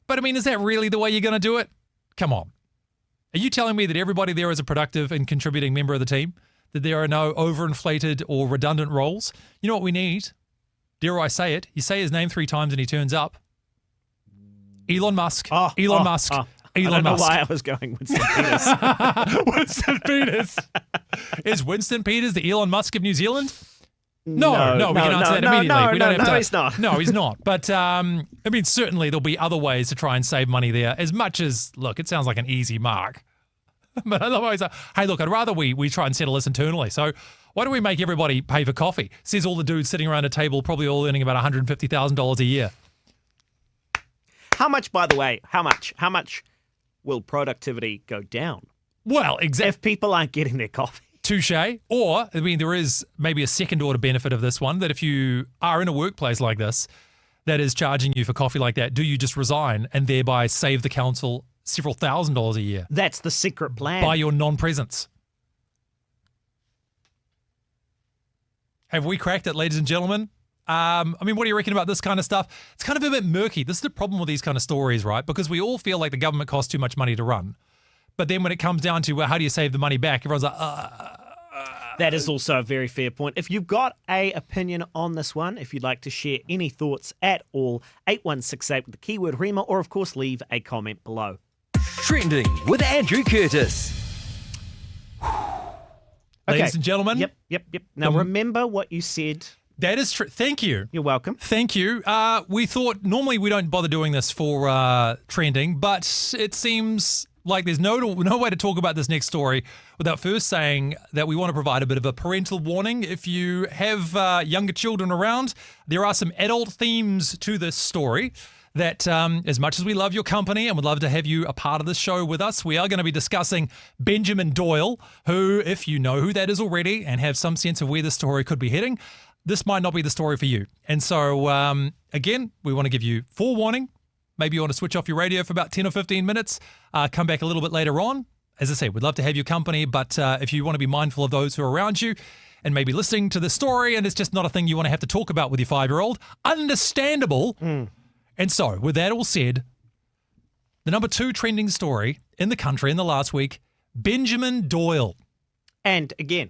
But I mean, is that really the way you're going to do it? Come on. Are you telling me that everybody there is a productive and contributing member of the team? That there are no overinflated or redundant roles? You know what we need? Dare I say it? You say his name 3 times and he turns up. Elon Musk. Elon Musk. I don't know why I was going Winston Peters. Winston Peters. Is Winston Peters the Elon Musk of New Zealand? No, we can answer that immediately. No, he's not. No, he's not. But, I mean, certainly there'll be other ways to try and save money there. As much as, look, it sounds like an easy mark. But otherwise, hey, look, I'd rather we try and settle this internally. So why don't we make everybody pay for coffee? Says all the dudes sitting around a table, probably all earning about $150,000 a year. How much, by the way, how much will productivity go down? Well, exactly. If people aren't getting their coffee. Touche. Or, I mean, there is maybe a second order benefit of this one, that if you are in a workplace like this that is charging you for coffee like that, do you just resign and thereby save the council several $1,000s a year? That's the secret plan. By your non-presence. Have we cracked it, ladies and gentlemen? I mean, what do you reckon about this kind of stuff? It's kind of a bit murky. This is the problem with these kind of stories, right? Because we all feel like the government costs too much money to run. But then when it comes down to, well, how do you save the money back? Everyone's like, That is also a very fair point. If you've got an opinion on this one, if you'd like to share any thoughts at all, 8168 with the keyword Rema, or of course leave a comment below. Trending with Andrew Curtis. Ladies and gentlemen. Yep. Now remember what you said. That is true. Thank you. You're welcome. Thank you. We thought normally we don't bother doing this for trending, but it seems like there's no way to talk about this next story without first saying that we want to provide a bit of a parental warning. If you have younger children around, there are some adult themes to this story that as much as we love your company and would love to have you a part of this show with us, we are going to be discussing Benjamin Doyle, who, if you know who that is already and have some sense of where the story could be heading, this might not be the story for you. And so, again, we want to give you forewarning. Maybe you want to switch off your radio for about 10 or 15 minutes, come back a little bit later on. As I say, we'd love to have your company, but if you want to be mindful of those who are around you and maybe listening to the story and it's just not a thing you want to have to talk about with your 5-year-old, understandable. And so, with that all said, the number 2 trending story in the country in the last week, Benjamin Doyle. And again,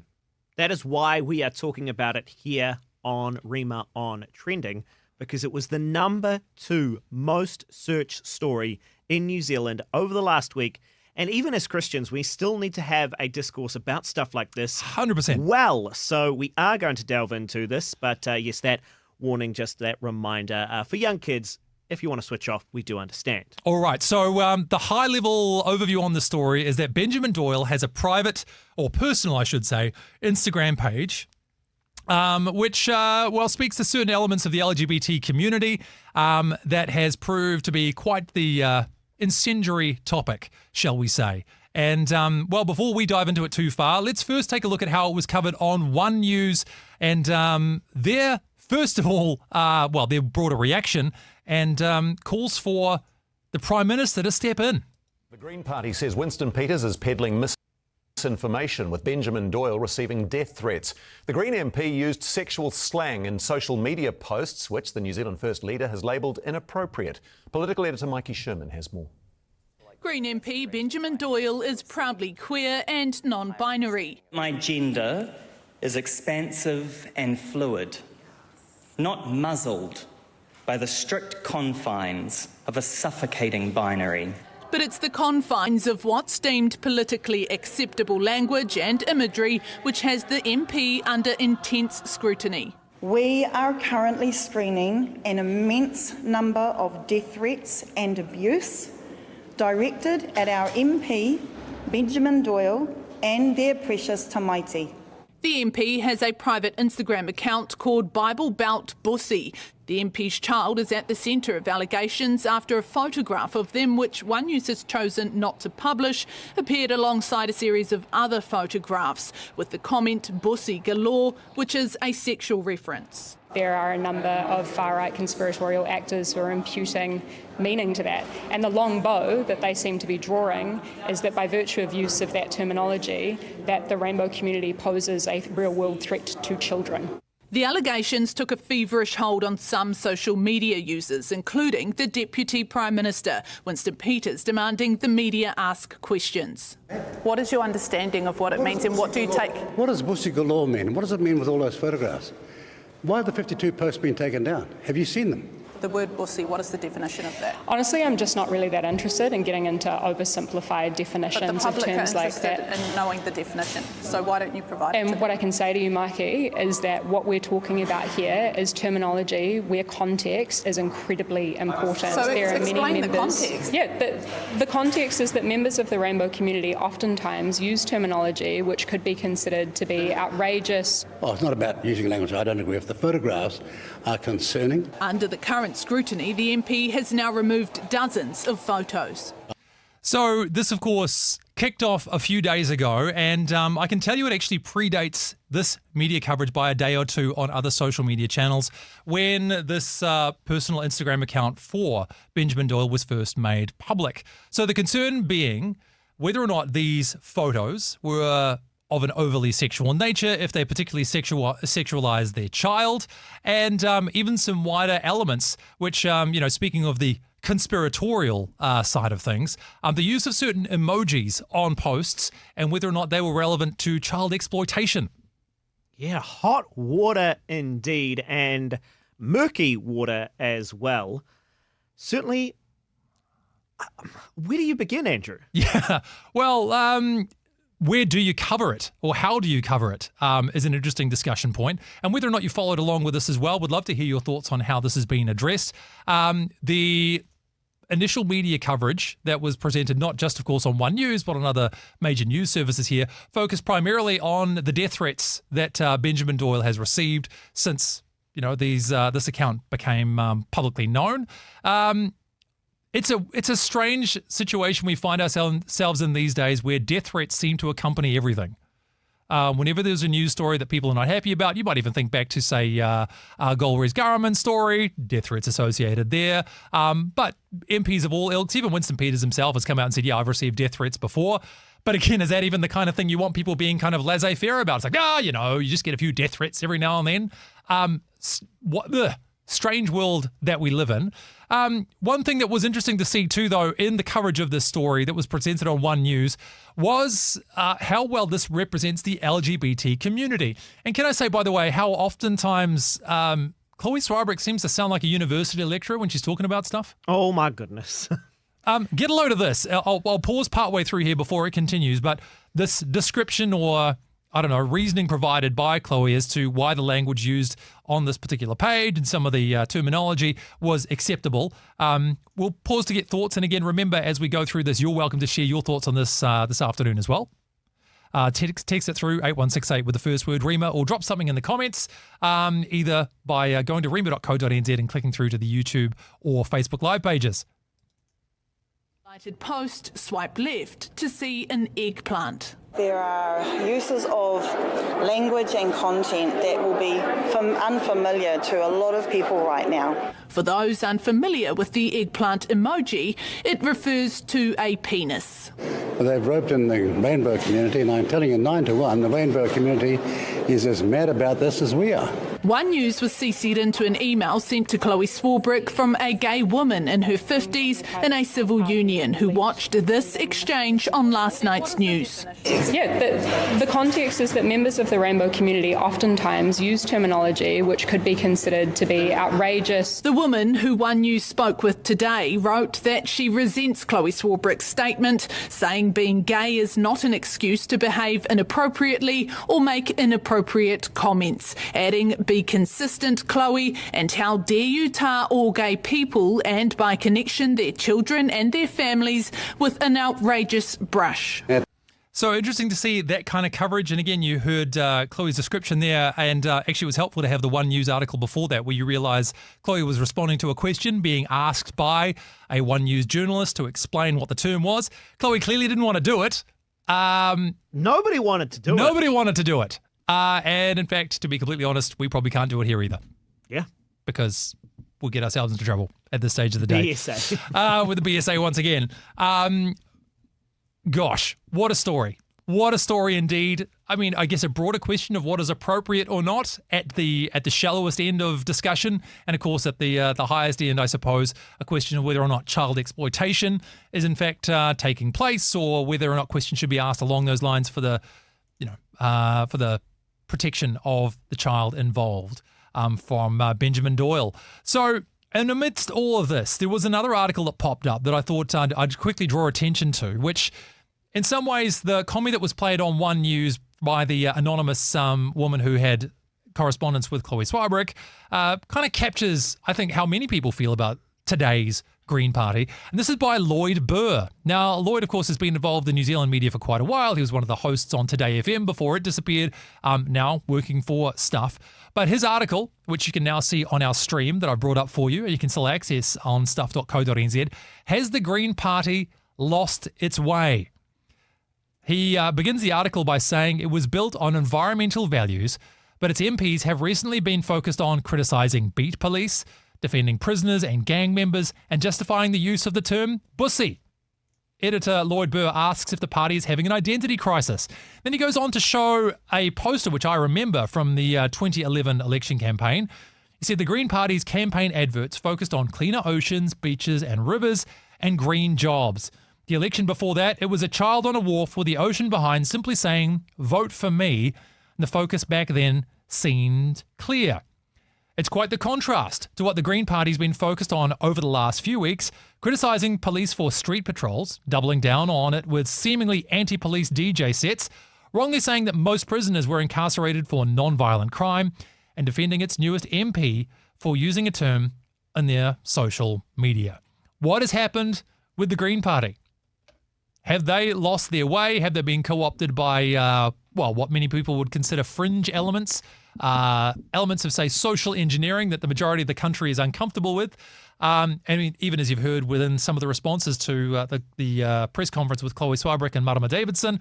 that is why we are talking about it here on Rima on Trending, because it was the number 2 most searched story in New Zealand over the last week. And even as Christians, we still need to have a discourse about stuff like this. 100%. Well, so we are going to delve into this, but yes, that warning, just that reminder for young kids. If you want to switch off, we do understand. All right. So the high-level overview on the story is that Benjamin Doyle has a private, or personal, I should say, Instagram page, which, speaks to certain elements of the LGBT community that has proved to be quite the incendiary topic, shall we say. And, before we dive into it too far, let's first take a look at how it was covered on One News. And first of all, their broader reaction and calls for the Prime Minister to step in. The Green Party says Winston Peters is peddling misinformation, with Benjamin Doyle receiving death threats. The Green MP used sexual slang in social media posts, which the New Zealand First Leader has labelled inappropriate. Political editor Mikey Sherman has more. Green MP Benjamin Doyle is proudly queer and non-binary. My gender is expansive and fluid, not muzzled by the strict confines of a suffocating binary. But it's the confines of what's deemed politically acceptable language and imagery which has the MP under intense scrutiny. We are currently screening an immense number of death threats and abuse directed at our MP, Benjamin Doyle, and their precious tamaiti. The MP has a private Instagram account called Bible Belt Bussy. The MP's child is at the centre of allegations after a photograph of them, which One News has chosen not to publish, appeared alongside a series of other photographs, with the comment Bussy galore, which is a sexual reference. There are a number of far-right conspiratorial actors who are imputing meaning to that. And the long bow that they seem to be drawing is that by virtue of use of that terminology, that the rainbow community poses a real-world threat to children. The allegations took a feverish hold on some social media users, including the Deputy Prime Minister, Winston Peters, demanding the media ask questions. What is your understanding of what it means and what do you take? What does Bussy galore mean? What does it mean with all those photographs? Why have the 52 posts been taken down? Have you seen them? The word bussy, what is the definition of that? Honestly, I'm just not really that interested in getting into oversimplified definitions of terms like that. But the public are interested in knowing the definition, so why don't you provide it to them? And what I can say to you, Mikey, is that what we're talking about here is terminology where context is incredibly important. So there are many explain members. the context. Yeah, the context is that members of the rainbow community oftentimes use terminology which could be considered to be outrageous. Oh, it's not about using language I don't agree with. The photographs are concerning. Under the current scrutiny, the MP has now removed dozens of photos. So this, of course, kicked off a few days ago, and I can tell you it actually predates this media coverage by a day or two on other social media channels when this personal Instagram account for Benjamin Doyle was first made public. So the concern being whether or not these photos were of an overly sexual nature, if they particularly sexualize their child, and even some wider elements, which, speaking of the conspiratorial side of things, the use of certain emojis on posts and whether or not they were relevant to child exploitation. Yeah, hot water indeed, and murky water as well. Certainly, where do you begin, Andrew? Yeah, well, where do you cover it, or how do you cover it, is an interesting discussion point. And whether or not you followed along with this as well, would love to hear your thoughts on how this has been addressed. The initial media coverage that was presented, not just, of course, on One News, but on other major news services here, focused primarily on the death threats that Benjamin Doyle has received since, this account became publicly known. It's a strange situation we find ourselves in these days where death threats seem to accompany everything. Whenever there's a news story that people are not happy about, you might even think back to, say, Golri's Garraman story, death threats associated there. But MPs of all ilks, even Winston Peters himself has come out and said, yeah, I've received death threats before. But again, is that even the kind of thing you want people being kind of laissez-faire about? It's like, you just get a few death threats every now and then. What the strange world that we live in. One thing that was interesting to see too, though, in the coverage of this story that was presented on One News was how well this represents the LGBT community. And can I say, by the way, how oftentimes Chloe Swarbrick seems to sound like a university lecturer when she's talking about stuff? Oh, my goodness. Get a load of this. I'll pause partway through here before it continues, but this description or, I don't know, reasoning provided by Chloe as to why the language used on this particular page and some of the terminology was acceptable. We'll pause to get thoughts. And again, remember, as we go through this, you're welcome to share your thoughts on this this afternoon as well. Text it through 8168 with the first word Rima, or drop something in the comments, either by going to rima.co.nz and clicking through to the YouTube or Facebook Live pages. Post, swipe left to see an eggplant. There are uses of language and content that will be unfamiliar to a lot of people right now. For those unfamiliar with the eggplant emoji, it refers to a penis. They've roped in the rainbow community, and I'm telling you 9 to 1, the rainbow community is as mad about this as we are. One News was CC'd into an email sent to Chloe Swarbrick from a gay woman in her 50s in a civil union who watched this exchange on last night's news. Yeah, the context is that members of the rainbow community oftentimes use terminology which could be considered to be outrageous. The woman who One News spoke with today wrote that she resents Chloe Swarbrick's statement, saying being gay is not an excuse to behave inappropriately or make inappropriate comments, adding, "Be consistent, Chloe, and how dare you tar all gay people and by connection their children and their families with an outrageous brush." So interesting to see that kind of coverage. And again, you heard Chloe's description there, and actually it was helpful to have the One News article before that where you realise Chloe was responding to a question being asked by a One News journalist to explain what the term was. Chloe clearly didn't want to do it. Nobody wanted to do it. Nobody wanted to do it. And in fact, to be completely honest, we probably can't do it here either. Yeah. Because we'll get ourselves into trouble at this stage of the day. BSA. With the BSA once again. Gosh, what a story. What a story indeed. I mean, I guess a broader question of what is appropriate or not at the shallowest end of discussion. And of course, at the highest end, I suppose, a question of whether or not child exploitation is in fact taking place, or whether or not questions should be asked along those lines for the protection of the child involved from Benjamin Doyle. So, and amidst all of this, there was another article that popped up that I thought I'd quickly draw attention to, which in some ways the comment that was played on One News by the anonymous woman who had correspondence with Chloe Swarbrick kind of captures, I think, how many people feel about today's Green Party. And this is by Lloyd Burr. Now, Lloyd, of course, has been involved in New Zealand media for quite a while. He was one of the hosts on Today FM before it disappeared, now working for Stuff. But his article, which you can now see on our stream that I brought up for you, and you can still access on stuff.co.nz, has the Green Party lost its way? He begins the article by saying it was built on environmental values, but its MPs have recently been focused on criticising beat police, defending prisoners and gang members, and justifying the use of the term bussy. Editor Lloyd Burr asks if the party is having an identity crisis. Then he goes on to show a poster, which I remember from the 2011 election campaign. He said the Green Party's campaign adverts focused on cleaner oceans, beaches and rivers, and green jobs. The election before that, it was a child on a wharf with the ocean behind simply saying, "Vote for me." And the focus back then seemed clear. It's quite the contrast to what the Green Party's been focused on over the last few weeks, criticising police for street patrols, doubling down on it with seemingly anti-police DJ sets, wrongly saying that most prisoners were incarcerated for non-violent crime, and defending its newest MP for using a term in their social media. What has happened with the Green Party? Have they lost their way? Have they been co-opted by, what many people would consider fringe elements? Elements of, say, social engineering that the majority of the country is uncomfortable with. I mean, even as you've heard within some of the responses to the press conference with Chloe Swarbrick and Marama Davidson,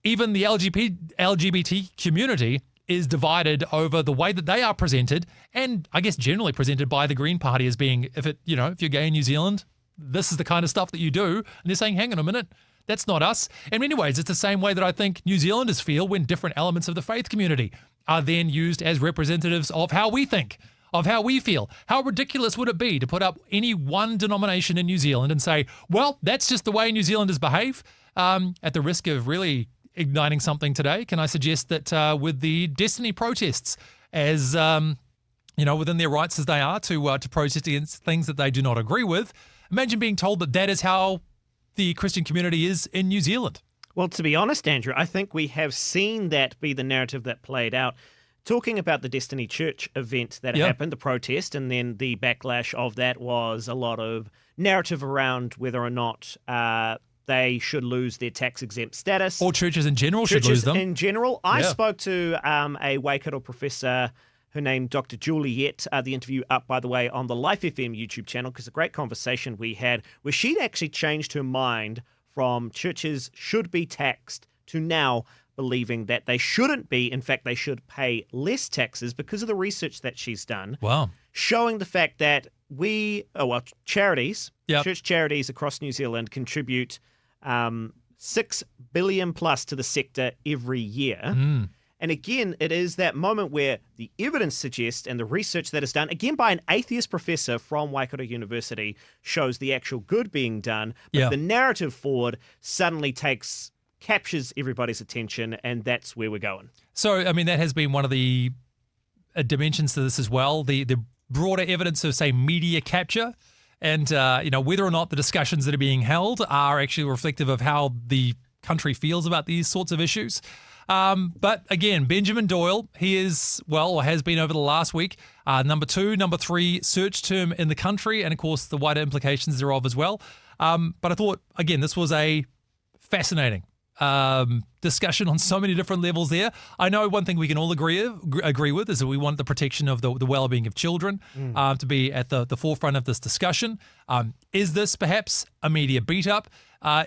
even the LGBT community is divided over the way that they are presented, and I guess generally presented by the Green Party as being, if you're gay in New Zealand, this is the kind of stuff that you do. And they're saying, hang on a minute, that's not us. In many ways, it's the same way that I think New Zealanders feel when different elements of the faith community are then used as representatives of how we think of how we feel. How ridiculous would it be to put up any one denomination in New Zealand and say, well, that's just the way New Zealanders behave? At the risk of really igniting something today, can I suggest that with the Destiny protests, as within their rights as they are to protest against things that they do not agree with, imagine being told that that is how the Christian community is in New Zealand. Well, to be honest, Andrew, I think we have seen that be the narrative that played out. Talking about the Destiny Church event that happened, the protest, and then the backlash of that was a lot of narrative around whether or not they should lose their tax-exempt status. Or churches in general should lose them. Churches in general. I spoke to a Waikato professor, her name Dr. Juliet, the interview up, by the way, on the Life FM YouTube channel, because a great conversation we had where she'd actually changed her mind from churches should be taxed to now believing that they shouldn't be. In fact, they should pay less taxes because of the research that she's done. Wow. Showing the fact that charities, church charities across New Zealand contribute $6 billion plus to the sector every year. And again, it is that moment where the evidence suggests and the research that is done, again by an atheist professor from Waikato University, shows the actual good being done. But the narrative forward suddenly captures everybody's attention, and that's where we're going. So, I mean, that has been one of the dimensions to this as well, the broader evidence of, say, media capture and, whether or not the discussions that are being held are actually reflective of how the country feels about these sorts of issues. But again, Benjamin Doyle, he is, or has been over the last week, number 2, number 3 search term in the country, and of course the wider implications thereof as well. But I thought, again, this was a fascinating discussion on so many different levels there. I know one thing we can all agree with is that we want the protection of the well-being of children to be at the forefront of this discussion. Is this perhaps a media beat-up?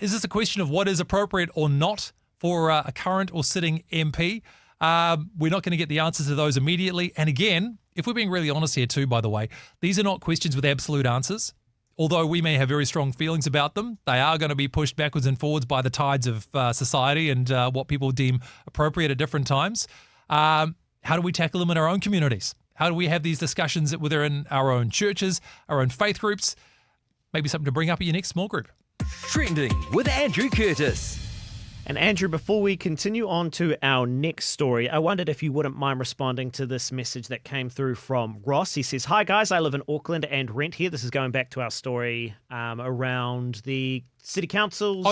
Is this a question of what is appropriate or not for a current or sitting MP? We're not going to get the answers to those immediately. And again, if we're being really honest here too, by the way, these are not questions with absolute answers. Although we may have very strong feelings about them, they are going to be pushed backwards and forwards by the tides of society and what people deem appropriate at different times. How do we tackle them in our own communities? How do we have these discussions within our own churches, our own faith groups? Maybe something to bring up at your next small group. Trending with Andrew Curtis. And Andrew, before we continue on to our next story, I wondered if you wouldn't mind responding to this message that came through from Ross. He says, "Hi guys, I live in Auckland and rent here." This is going back to our story around the city councils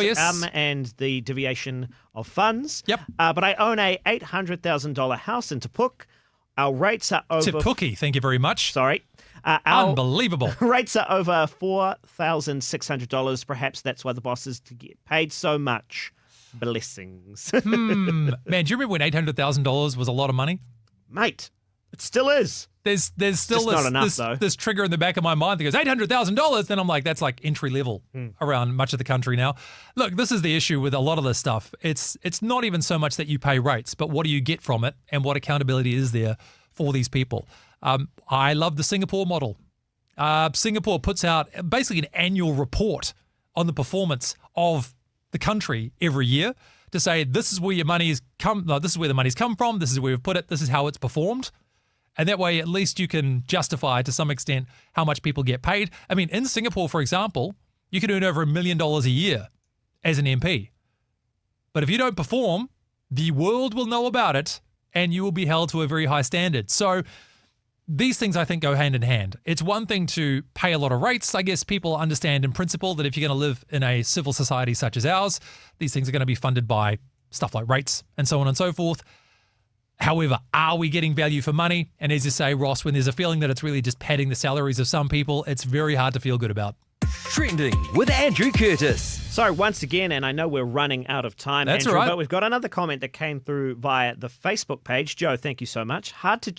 and the deviation of funds. Yep. But I own a $800,000 house in Te Puke. Our rates are over... Te Puke, thank you very much. Sorry. Unbelievable. Rates are over $4,600. Perhaps that's why the bosses get paid so much. Blessings. Man, do you remember when $800,000 was a lot of money? Mate, it still is. There's still not enough, though. this trigger in the back of my mind that goes, $800,000? Then I'm like, that's like entry level around much of the country now. Look, this is the issue with a lot of this stuff. It's not even so much that you pay rates, but what do you get from it and what accountability is there for these people? I love the Singapore model. Singapore puts out basically an annual report on the performance of the country every year to say, this is where your money's come, this is where the money's come from, this is where we've put it, this is how it's performed. And that way, at least you can justify to some extent how much people get paid. I mean, in Singapore, for example, you can earn over $1 million a year as an MP. But if you don't perform, the world will know about it and you will be held to a very high standard. So these things, I think, go hand in hand. It's one thing to pay a lot of rates. I guess people understand in principle that if you're going to live in a civil society such as ours, these things are going to be funded by stuff like rates and so on and so forth. However, are we getting value for money? And as you say, Ross, when there's a feeling that it's really just padding the salaries of some people, it's very hard to feel good about. Trending with Andrew Curtis. So once again, and I know we're running out of time, That's Andrew, all right. but we've got another comment that came through via the Facebook page. Joe, thank you so much. Hard to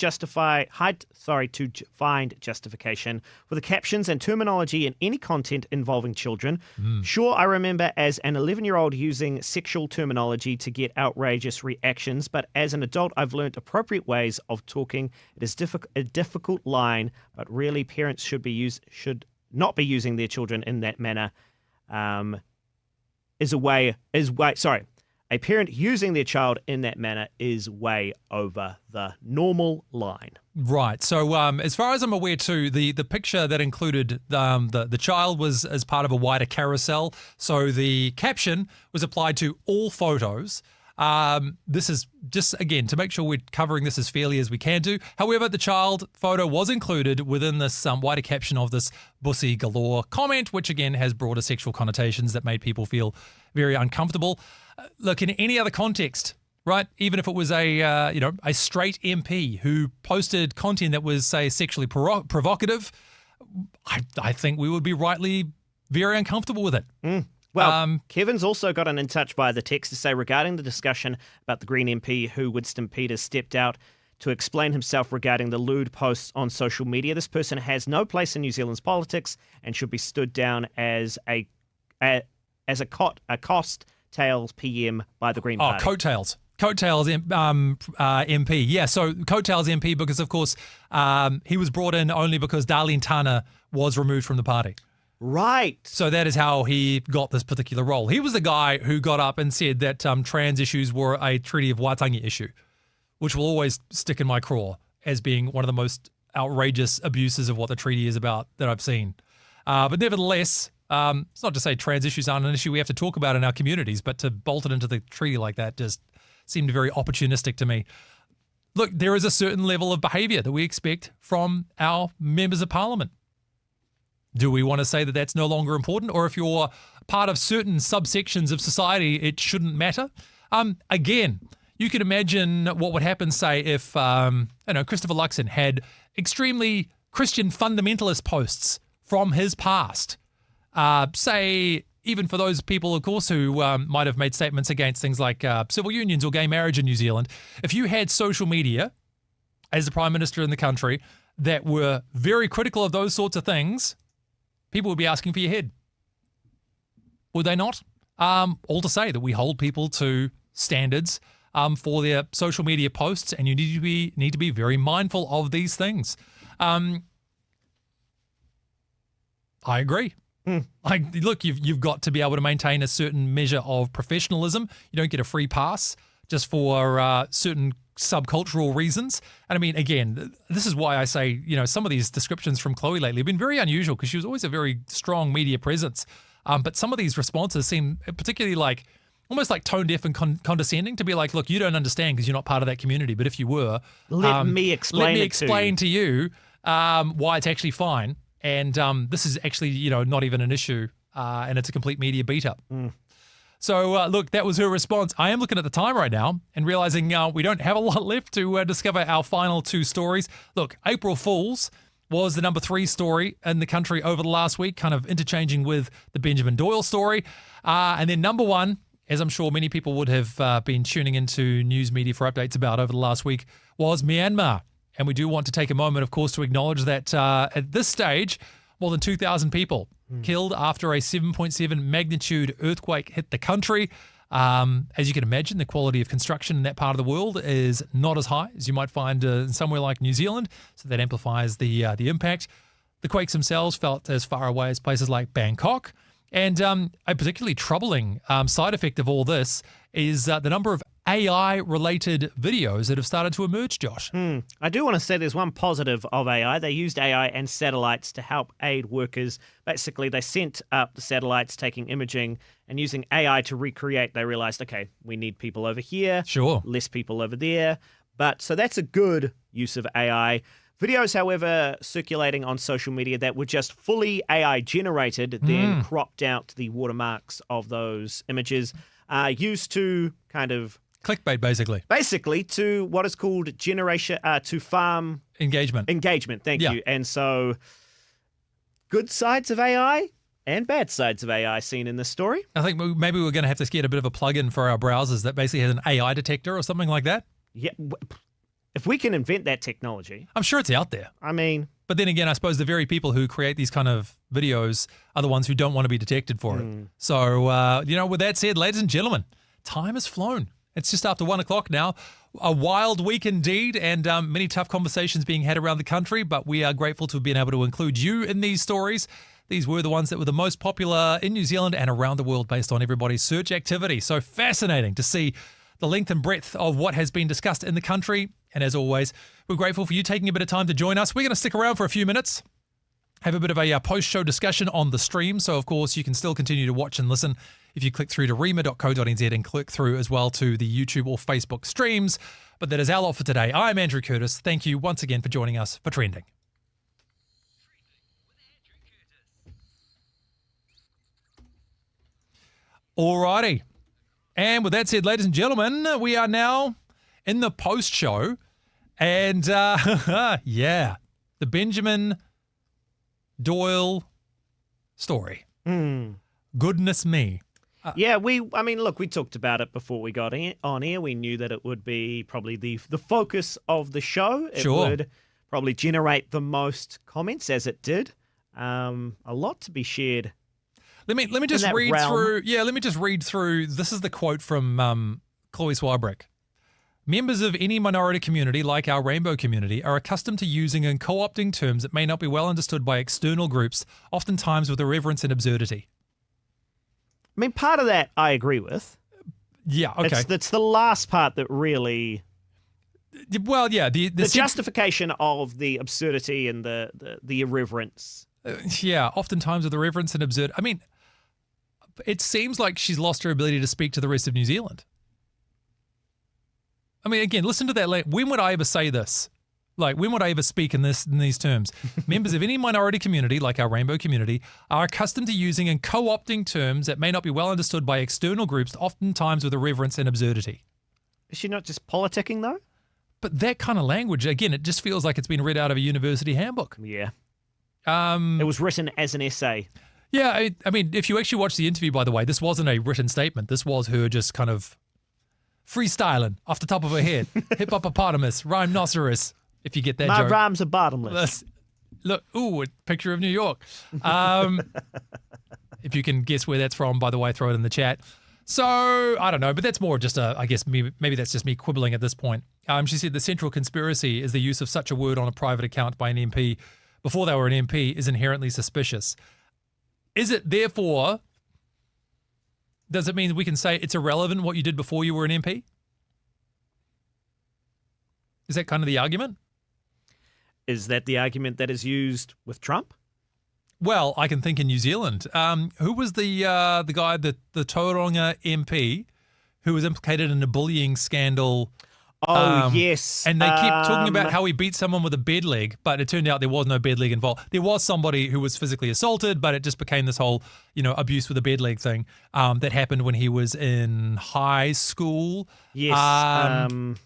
find justification for the captions and terminology in any content involving children. Sure, I remember as an 11-year-old using sexual terminology to get outrageous reactions, but as an adult, I've learnt appropriate ways of talking. It is a difficult line, but really parents should not be using their children in that manner. a parent using their child in that manner is way over the normal line. Right. So as far as I'm aware too, the picture that included the child was as part of a wider carousel. So the caption was applied to all photos. This is just, again, to make sure we're covering this as fairly as we can do. However, the child photo was included within this wider caption of this Bussy Galore comment, which again has broader sexual connotations that made people feel very uncomfortable. Look, in any other context, right, even if it was a straight MP who posted content that was, say, sexually provocative, I think we would be rightly very uncomfortable with it. Well, Kevin's also gotten in touch via the text to say regarding the discussion about the Green MP who Winston Peters stepped out to explain himself regarding the lewd posts on social media. This person has no place in New Zealand's politics and should be stood down as a cost tails PM by the Green Party. Coattails MP. Yeah, so Coattails MP because, of course, he was brought in only because Darlene Tana was removed from the party. Right. So that is how he got this particular role. He was the guy who got up and said that trans issues were a Treaty of Waitangi issue, which will always stick in my craw as being one of the most outrageous abuses of what the treaty is about that I've seen. But nevertheless, it's not to say trans issues aren't an issue we have to talk about in our communities, but to bolt it into the treaty like that just seemed very opportunistic to me. Look, there is a certain level of behaviour that we expect from our members of parliament. Do we want to say that that's no longer important? Or if you're part of certain subsections of society, it shouldn't matter? Again, you can imagine what would happen, say, if Christopher Luxon had extremely Christian fundamentalist posts from his past. Say, even for those people, of course, who might have made statements against things like civil unions or gay marriage in New Zealand. If you had social media as the Prime Minister in the country that were very critical of those sorts of things, people would be asking for your head. Would they not? All to say that we hold people to standards for their social media posts, and you need to be very mindful of these things. I agree. Look, you've got to be able to maintain a certain measure of professionalism. You don't get a free pass just for certain subcultural reasons. And I mean, again, this is why I say, some of these descriptions from Chloe lately have been very unusual because she was always a very strong media presence. But some of these responses seem particularly almost like tone deaf and condescending to be like, look, you don't understand because you're not part of that community. But if you were, let me explain to you why it's actually fine. And this is actually, not even an issue. And it's a complete media beat up. So, look, that was her response. I am looking at the time right now and realizing we don't have a lot left to discover our final two stories. Look, April Fools was the number 3 story in the country over the last week, kind of interchanging with the Benjamin Doyle story. And then number 1, as I'm sure many people would have been tuning into news media for updates about over the last week, was Myanmar. And we do want to take a moment, of course, to acknowledge that at this stage, more than 2,000 people killed after a 7.7 magnitude earthquake hit the country. As you can imagine, the quality of construction in that part of the world is not as high as you might find in somewhere like New Zealand, so that amplifies the impact. The quakes themselves felt as far away as places like Bangkok. And a particularly troubling side effect of all this is the number of AI-related videos that have started to emerge, Josh. I do want to say there's one positive of AI. They used AI and satellites to help aid workers. Basically, they sent up the satellites taking imaging and using AI to recreate. They realized, okay, we need people over here. Sure. Less people over there. So that's a good use of AI. Videos, however, circulating on social media that were just fully AI generated, then cropped out the watermarks of those images, used to kind of clickbait, basically to what is called to farm engagement. Thank you. And so, good sides of AI and bad sides of AI seen in this story. I think maybe we're going to have to get a bit of a plug-in for our browsers that basically has an AI detector or something like that. Yeah. If we can invent that technology, I'm sure it's out there. I mean, but then again, I suppose the very people who create these kind of videos are the ones who don't want to be detected for it. So, with that said, ladies and gentlemen, time has flown. It's just after 1 o'clock now. A wild week indeed, and many tough conversations being had around the country, but we are grateful to have been able to include you in these stories. These were the ones that were the most popular in New Zealand and around the world based on everybody's search activity. So fascinating to see the length and breadth of what has been discussed in the country. And as always, we're grateful for you taking a bit of time to join us. We're going to stick around for a few minutes, have a bit of a post-show discussion on the stream. So, of course, you can still continue to watch and listen if you click through to rema.co.nz and click through as well to the YouTube or Facebook streams. But that is our lot for today. I'm Andrew Curtis. Thank you once again for joining us for Trending. Alrighty. And with that said, ladies and gentlemen, we are now in the post-show. And, yeah, the Benjamin Doyle story. Goodness me. Yeah, we talked about it before we got on air. We knew that it would be probably the focus of the show. It would probably generate the most comments, as it did. A lot to be shared. Let me just read through. Yeah, let me just read through. This is the quote from Chloe Swarbrick. Members of any minority community, like our rainbow community, are accustomed to using and co-opting terms that may not be well understood by external groups, oftentimes with irreverence and absurdity. I mean, part of that I agree with. Yeah, okay. That's the last part that really... Well, yeah. The justification of the absurdity and the irreverence. Yeah, oftentimes with irreverence and absurd. I mean, it seems like she's lost her ability to speak to the rest of New Zealand. I mean, again, listen to that. When would I ever say this? Like, when would I ever speak in these terms? Members of any minority community, like our rainbow community, are accustomed to using and co-opting terms that may not be well understood by external groups, oftentimes with irreverence and absurdity. Is she not just politicking, though? But that kind of language, again, it just feels like it's been read out of a university handbook. Yeah. It was written as an essay. Yeah, I mean, if you actually watch the interview, by the way, this wasn't a written statement. This was her just kind of freestyling off the top of her head. Hippopotamus, rhinoceros, if you get that joke. My rhymes are bottomless. Look, ooh, a picture of New York. If you can guess where that's from, by the way, throw it in the chat. So, I don't know, but that's more just I guess maybe that's just me quibbling at this point. She said the central conspiracy is the use of such a word on a private account by an MP before they were an MP is inherently suspicious. Is it therefore, does it mean we can say it's irrelevant what you did before you were an MP? Is that kind of the argument? Is that the argument that is used with Trump? Well, I can think in New Zealand. Who was the guy, the Tauranga MP, who was implicated in a bullying scandal? Oh, yes. And they keep talking about how he beat someone with a bed leg, but it turned out there was no bed leg involved. There was somebody who was physically assaulted, but it just became this whole, abuse with a bed leg thing that happened when he was in high school. Yes. I'm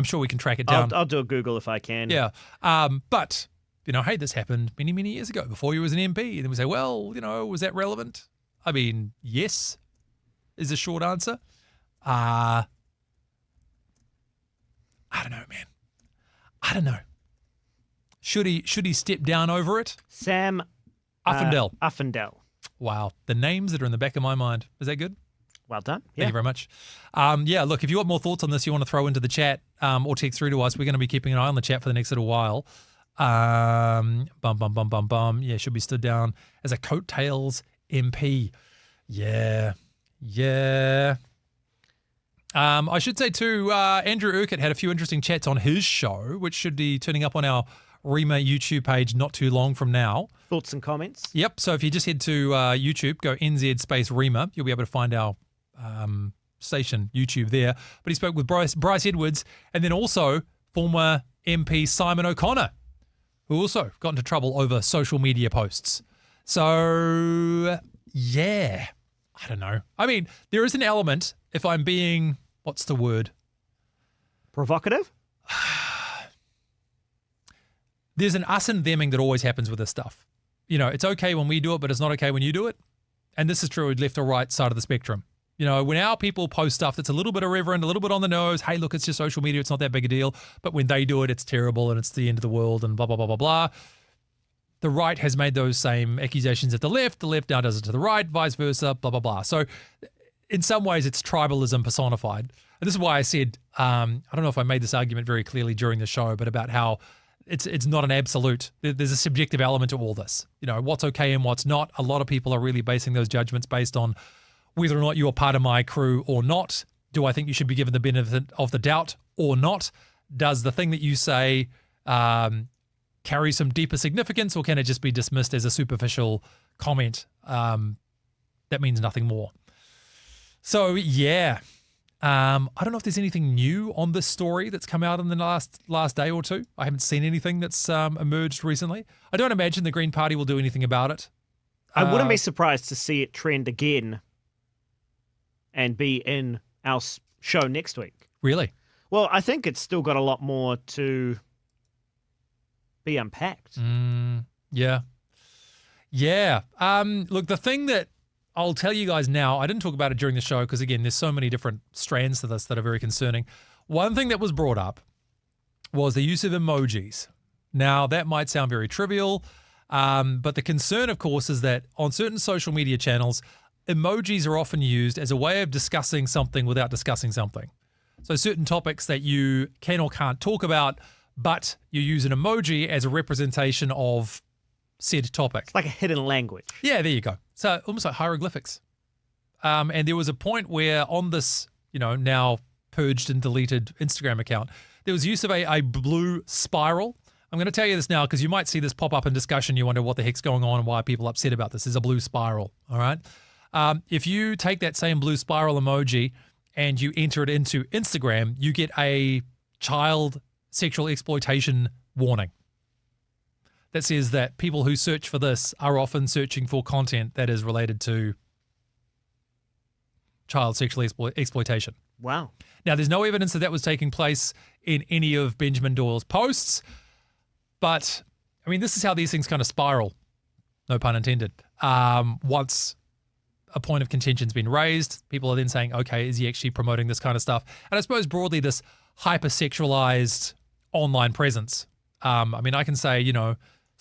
sure we can track it down. I'll do a Google if I can. Yeah. But, hey, this happened many, many years ago before he was an MP. And then we say, well, was that relevant? I mean, yes, is the short answer. I don't know, man. I don't know. Should he step down over it? Sam Uffindell. Uffindell. Wow. The names that are in the back of my mind. Is that good? Well done. Thank you very much. Look, if you want more thoughts on this, you want to throw into the chat or text through to us, we're going to be keeping an eye on the chat for the next little while. Yeah, should be stood down as a coattails MP. Yeah. I should say too, Andrew Urquhart had a few interesting chats on his show, which should be turning up on our Rema YouTube page not too long from now. Thoughts and comments? Yep. So if you just head to YouTube, go NZ space Rema, you'll be able to find our station YouTube there. But he spoke with Bryce Edwards and then also former MP Simon O'Connor, who also got into trouble over social media posts. So, yeah, I don't know. I mean, there is an element, if I'm being, what's the word? Provocative? There's an us and theming that always happens with this stuff. It's okay when we do it, but it's not okay when you do it. And this is true left or right side of the spectrum. When our people post stuff that's a little bit irreverent, a little bit on the nose, hey, look, it's just social media, it's not that big a deal. But when they do it, it's terrible and it's the end of the world and blah, blah, blah, blah, blah. The right has made those same accusations at the left now does it to the right, vice versa, blah, blah, blah. So in some ways, it's tribalism personified. And this is why I said, I don't know if I made this argument very clearly during the show, but about how it's not an absolute. There's a subjective element to all this. You know, what's okay and what's not. A lot of people are really basing those judgments based on whether or not you're part of my crew or not. Do I think you should be given the benefit of the doubt or not? Does the thing that you say carry some deeper significance, or can it just be dismissed as a superficial comment that means nothing more? So, yeah. I don't know if there's anything new on this story that's come out in the last day or two. I haven't seen anything that's emerged recently. I don't imagine the Green Party will do anything about it. I wouldn't be surprised to see it trend again and be in our show next week. Really? Well, I think it's still got a lot more to be unpacked. Yeah. Yeah. Look, the thing that I'll tell you guys now, I didn't talk about it during the show because, again, there's so many different strands to this that are very concerning. One thing that was brought up was the use of emojis. Now, that might sound very trivial, but the concern, of course, is that on certain social media channels, emojis are often used as a way of discussing something without discussing something. So certain topics that you can or can't talk about, but you use an emoji as a representation of said topic. It's like a hidden language. Yeah, there you go. So almost like hieroglyphics. And there was a point where on this, now purged and deleted Instagram account, there was use of a blue spiral. I'm going to tell you this now because you might see this pop up in discussion. You wonder what the heck's going on and why people are upset about this. There's a blue spiral, all right? If you take that same blue spiral emoji and you enter it into Instagram, you get a child sexual exploitation warning that says that people who search for this are often searching for content that is related to child sexual exploitation. Wow. Now, there's no evidence that was taking place in any of Benjamin Doyle's posts, but, I mean, this is how these things kind of spiral, no pun intended. Once a point of contention's been raised, people are then saying, okay, is he actually promoting this kind of stuff? And I suppose broadly this hypersexualized online presence. I mean, I can say,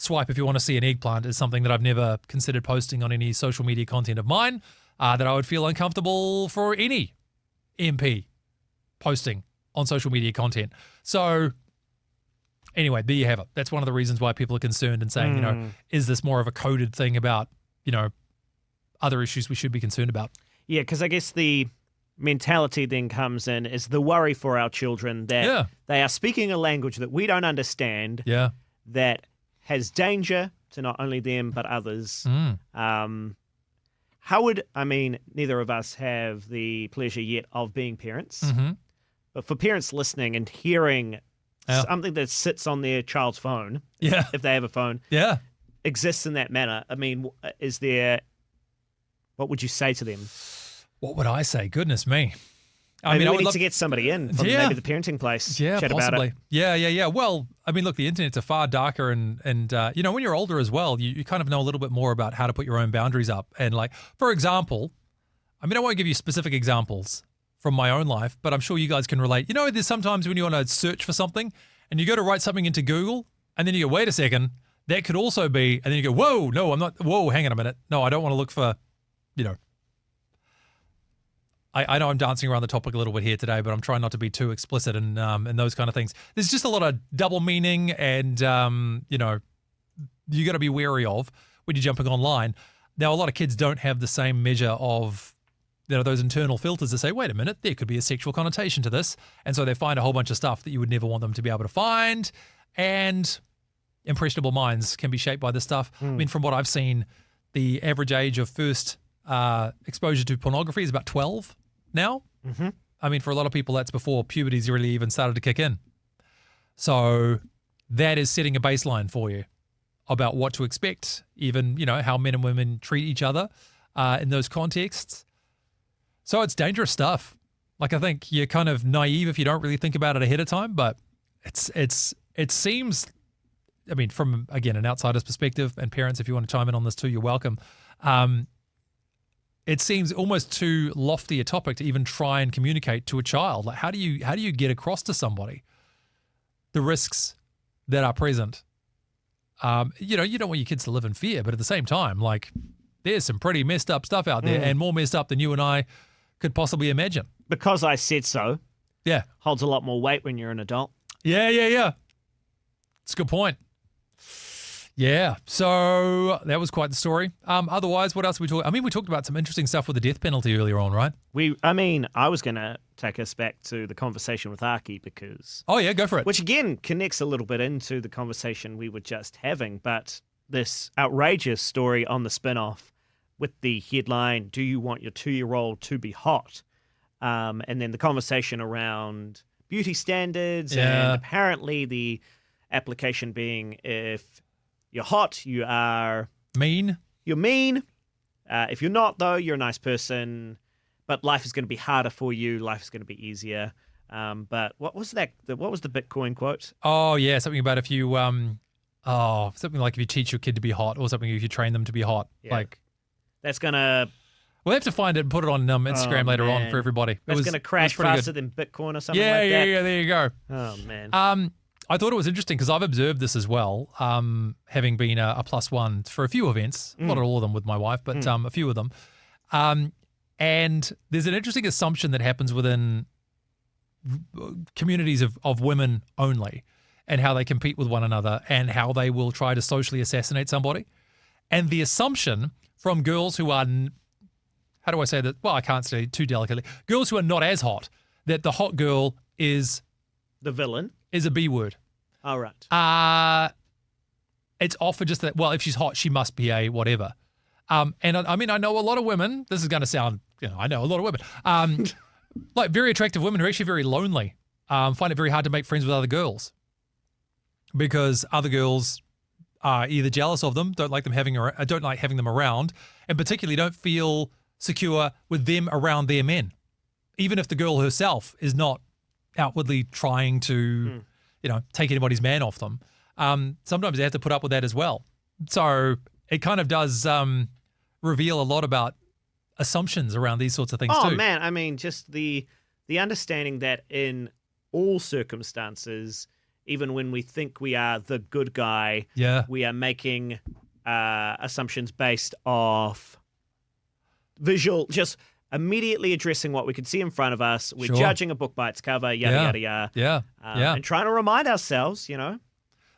swipe if you want to see an eggplant is something that I've never considered posting on any social media content of mine, that I would feel uncomfortable for any MP posting on social media content. So anyway, there you have it. That's one of the reasons why people are concerned and saying, is this more of a coded thing about, other issues we should be concerned about? Yeah, because I guess the mentality then comes in is the worry for our children that they are speaking a language that we don't understand, that has danger to not only them but others. Neither of us have the pleasure yet of being parents, but for parents listening and hearing something that sits on their child's phone, if they have a phone, exists in that manner, I mean, what would you say to them? What would I say? Goodness me. I mean, we need to get somebody in from maybe the parenting place. Yeah, chat possibly. About it. Yeah. Well, I mean, look, the internet's a far darker and when you're older as well, you kind of know a little bit more about how to put your own boundaries up. And like, for example, I mean, I won't give you specific examples from my own life, but I'm sure you guys can relate. There's sometimes when you want to search for something and you go to write something into Google and then you go, wait a second, that could also be, and then you go, whoa, no, I'm not, whoa, hang on a minute. No, I don't want to look for, I know I'm dancing around the topic a little bit here today, but I'm trying not to be too explicit and those kind of things. There's just a lot of double meaning and, you got to be wary of when you're jumping online. Now, a lot of kids don't have the same measure of, those internal filters that say, wait a minute, there could be a sexual connotation to this. And so they find a whole bunch of stuff that you would never want them to be able to find. And impressionable minds can be shaped by this stuff. I mean, from what I've seen, the average age of first exposure to pornography is about 12 now. I mean, for a lot of people, that's before puberty's really even started to kick in. So that is setting a baseline for you about what to expect, even, how men and women treat each other in those contexts. So it's dangerous stuff. Like, I think you're kind of naive if you don't really think about it ahead of time, but it seems, I mean, from, again, an outsider's perspective, and parents, if you want to chime in on this too, you're welcome. It seems almost too lofty a topic to even try and communicate to a child. Like, how do you get across to somebody the risks that are present? You don't want your kids to live in fear, but at the same time, like, there's some pretty messed up stuff out there, and more messed up than you and I could possibly imagine. Because I said so. Yeah. Holds a lot more weight when you're an adult. Yeah. It's a good point. Yeah, so that was quite the story. Otherwise, what else we talked? I mean, we talked about some interesting stuff with the death penalty earlier on, right? I was going to take us back to the conversation with Aki because... Oh, yeah, go for it. Which, again, connects a little bit into the conversation we were just having, but this outrageous story on the spin-off with the headline, "Do you want your 2-year-old to be hot?" And then the conversation around beauty standards and apparently the application being if you're hot, you are... mean. You're mean. If you're not, though, you're a nice person. But life is going to be harder for you. Life is going to be easier. But what was that? What was the Bitcoin quote? Oh, yeah, something about if you... something like if you teach your kid to be hot or something if you train them to be hot. Yeah. Like... That's going to... We'll have to find it and put it on Instagram later on for everybody. That's going to crash faster than Bitcoin or something like that. Yeah, there you go. Oh, man. I thought it was interesting because I've observed this as well, having been a +1 for a few events, not all of them with my wife, but a few of them. And there's an interesting assumption that happens within communities of women only and how they compete with one another and how they will try to socially assassinate somebody. And the assumption from girls who are, how do I say that? Well, I can't say too delicately. Girls who are not as hot, that the hot girl is... the villain? Is a B word. All right. It's offered just that, well, if she's hot, she must be a whatever. And I mean, I know a lot of women, this is going to sound, I know a lot of women, like very attractive women who are actually very lonely, find it very hard to make friends with other girls because other girls are either jealous of them, don't like having them around, and particularly don't feel secure with them around their men, even if the girl herself is not outwardly trying to, take anybody's man off them. Sometimes they have to put up with that as well. So it kind of does reveal a lot about assumptions around these sorts of things too. Oh, man. I mean, just the understanding that in all circumstances, even when we think we are the good guy, we are making assumptions based off visual, just immediately addressing what we could see in front of us. We're judging a book by its cover, yada, yada, yada. And trying to remind ourselves, look,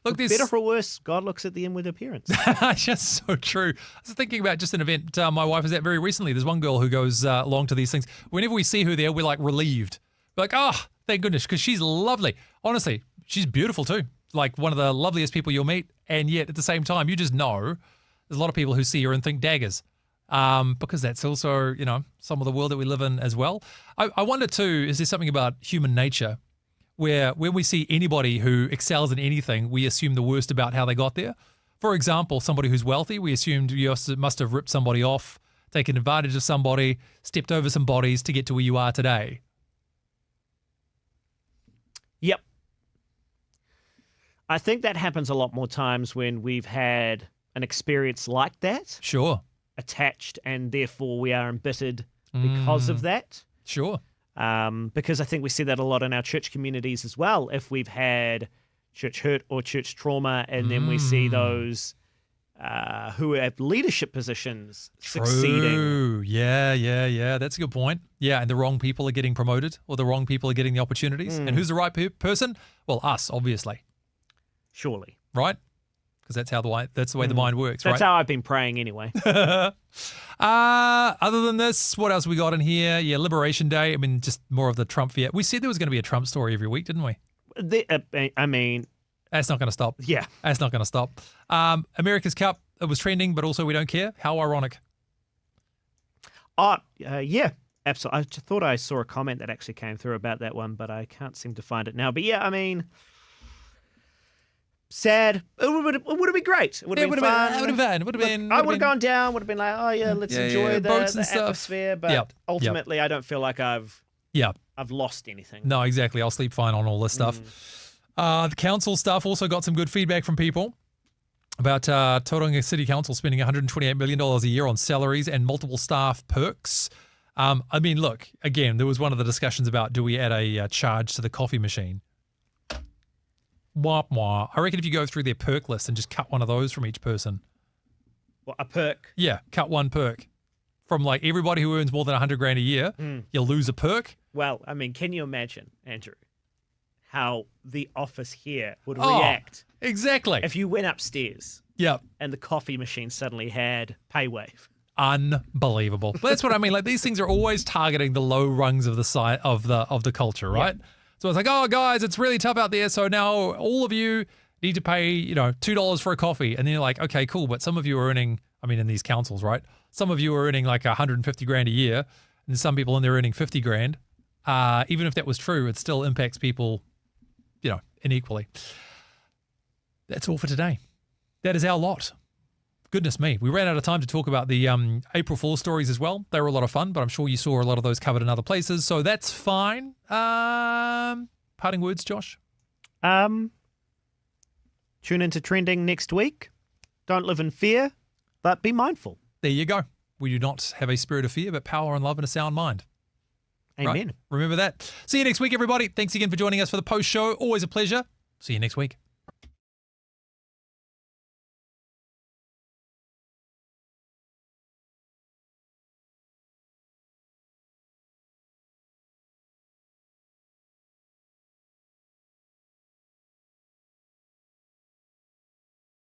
for better or worse, God looks at the inward appearance. Just so true. I was thinking about just an event my wife was at very recently. There's one girl who goes along to these things. Whenever we see her there, we're like relieved. We're like, oh, thank goodness, because she's lovely. Honestly, she's beautiful too. Like one of the loveliest people you'll meet. And yet at the same time, you just know there's a lot of people who see her and think daggers. Because that's also, some of the world that we live in as well. I wonder too, is there something about human nature where when we see anybody who excels in anything, we assume the worst about how they got there? For example, somebody who's wealthy, we assumed you must have ripped somebody off, taken advantage of somebody, stepped over some bodies to get to where you are today. Yep. I think that happens a lot more times when we've had an experience like that. Sure. Attached, and therefore we are embittered because of that. Sure. Because I think we see that a lot in our church communities as well. If we've had church hurt or church trauma, and then we see those who have leadership positions succeeding. Yeah. That's a good point. Yeah, and the wrong people are getting promoted, or the wrong people are getting the opportunities. And who's the right person? Well, us, obviously. Surely. Right? Because that's the way the mind works, That's right? how I've been praying anyway. Other than this, what else we got in here? Yeah, Liberation Day. I mean, just more of the Trump fear. We said there was going to be a Trump story every week, didn't we? I mean... That's not going to stop. Yeah. That's not going to stop. America's Cup, it was trending, but also we don't care. How ironic. Yeah, absolutely. I thought I saw a comment that actually came through about that one, but I can't seem to find it now. But yeah, I mean... sad. It would have been great. It would have been fun. It would have been fun. I would have gone down. Would have been like, oh yeah, let's enjoy the atmosphere. But ultimately, I don't feel like I've lost anything. No, exactly. I'll sleep fine on all this stuff. The council stuff also got some good feedback from people about Tauranga City Council spending $128 million a year on salaries and multiple staff perks. I mean, look, again, there was one of the discussions about do we add a charge to the coffee machine? Wah, wah. I reckon if you go through their perk list and just cut one of those from each person. What, a perk? Yeah, cut one perk. From like everybody who earns more than $100,000 a year, you'll lose a perk. Well, I mean, can you imagine, Andrew, how the office here would Oh, react exactly. if you went upstairs Yep. and the coffee machine suddenly had PayWave. Unbelievable. But that's what I mean. Like, these things are always targeting the low rungs of the culture, right? So it's like, oh, guys, it's really tough out there. So now all of you need to pay, $2 for a coffee. And then you're like, okay, cool. But some of you are earning, in these councils, right? Some of you are earning like 150 grand a year. And some people in there earning 50 grand. Even if that was true, it still impacts people, unequally. That's all for today. That is our lot. Goodness me. We ran out of time to talk about the April Fool's stories as well. They were a lot of fun, but I'm sure you saw a lot of those covered in other places. So that's fine. Parting words, Josh? Tune into Trending next week. Don't live in fear, but be mindful. There you go. We do not have a spirit of fear, but power and love and a sound mind. Amen. Right? Remember that. See you next week, everybody. Thanks again for joining us for the post show. Always a pleasure. See you next week.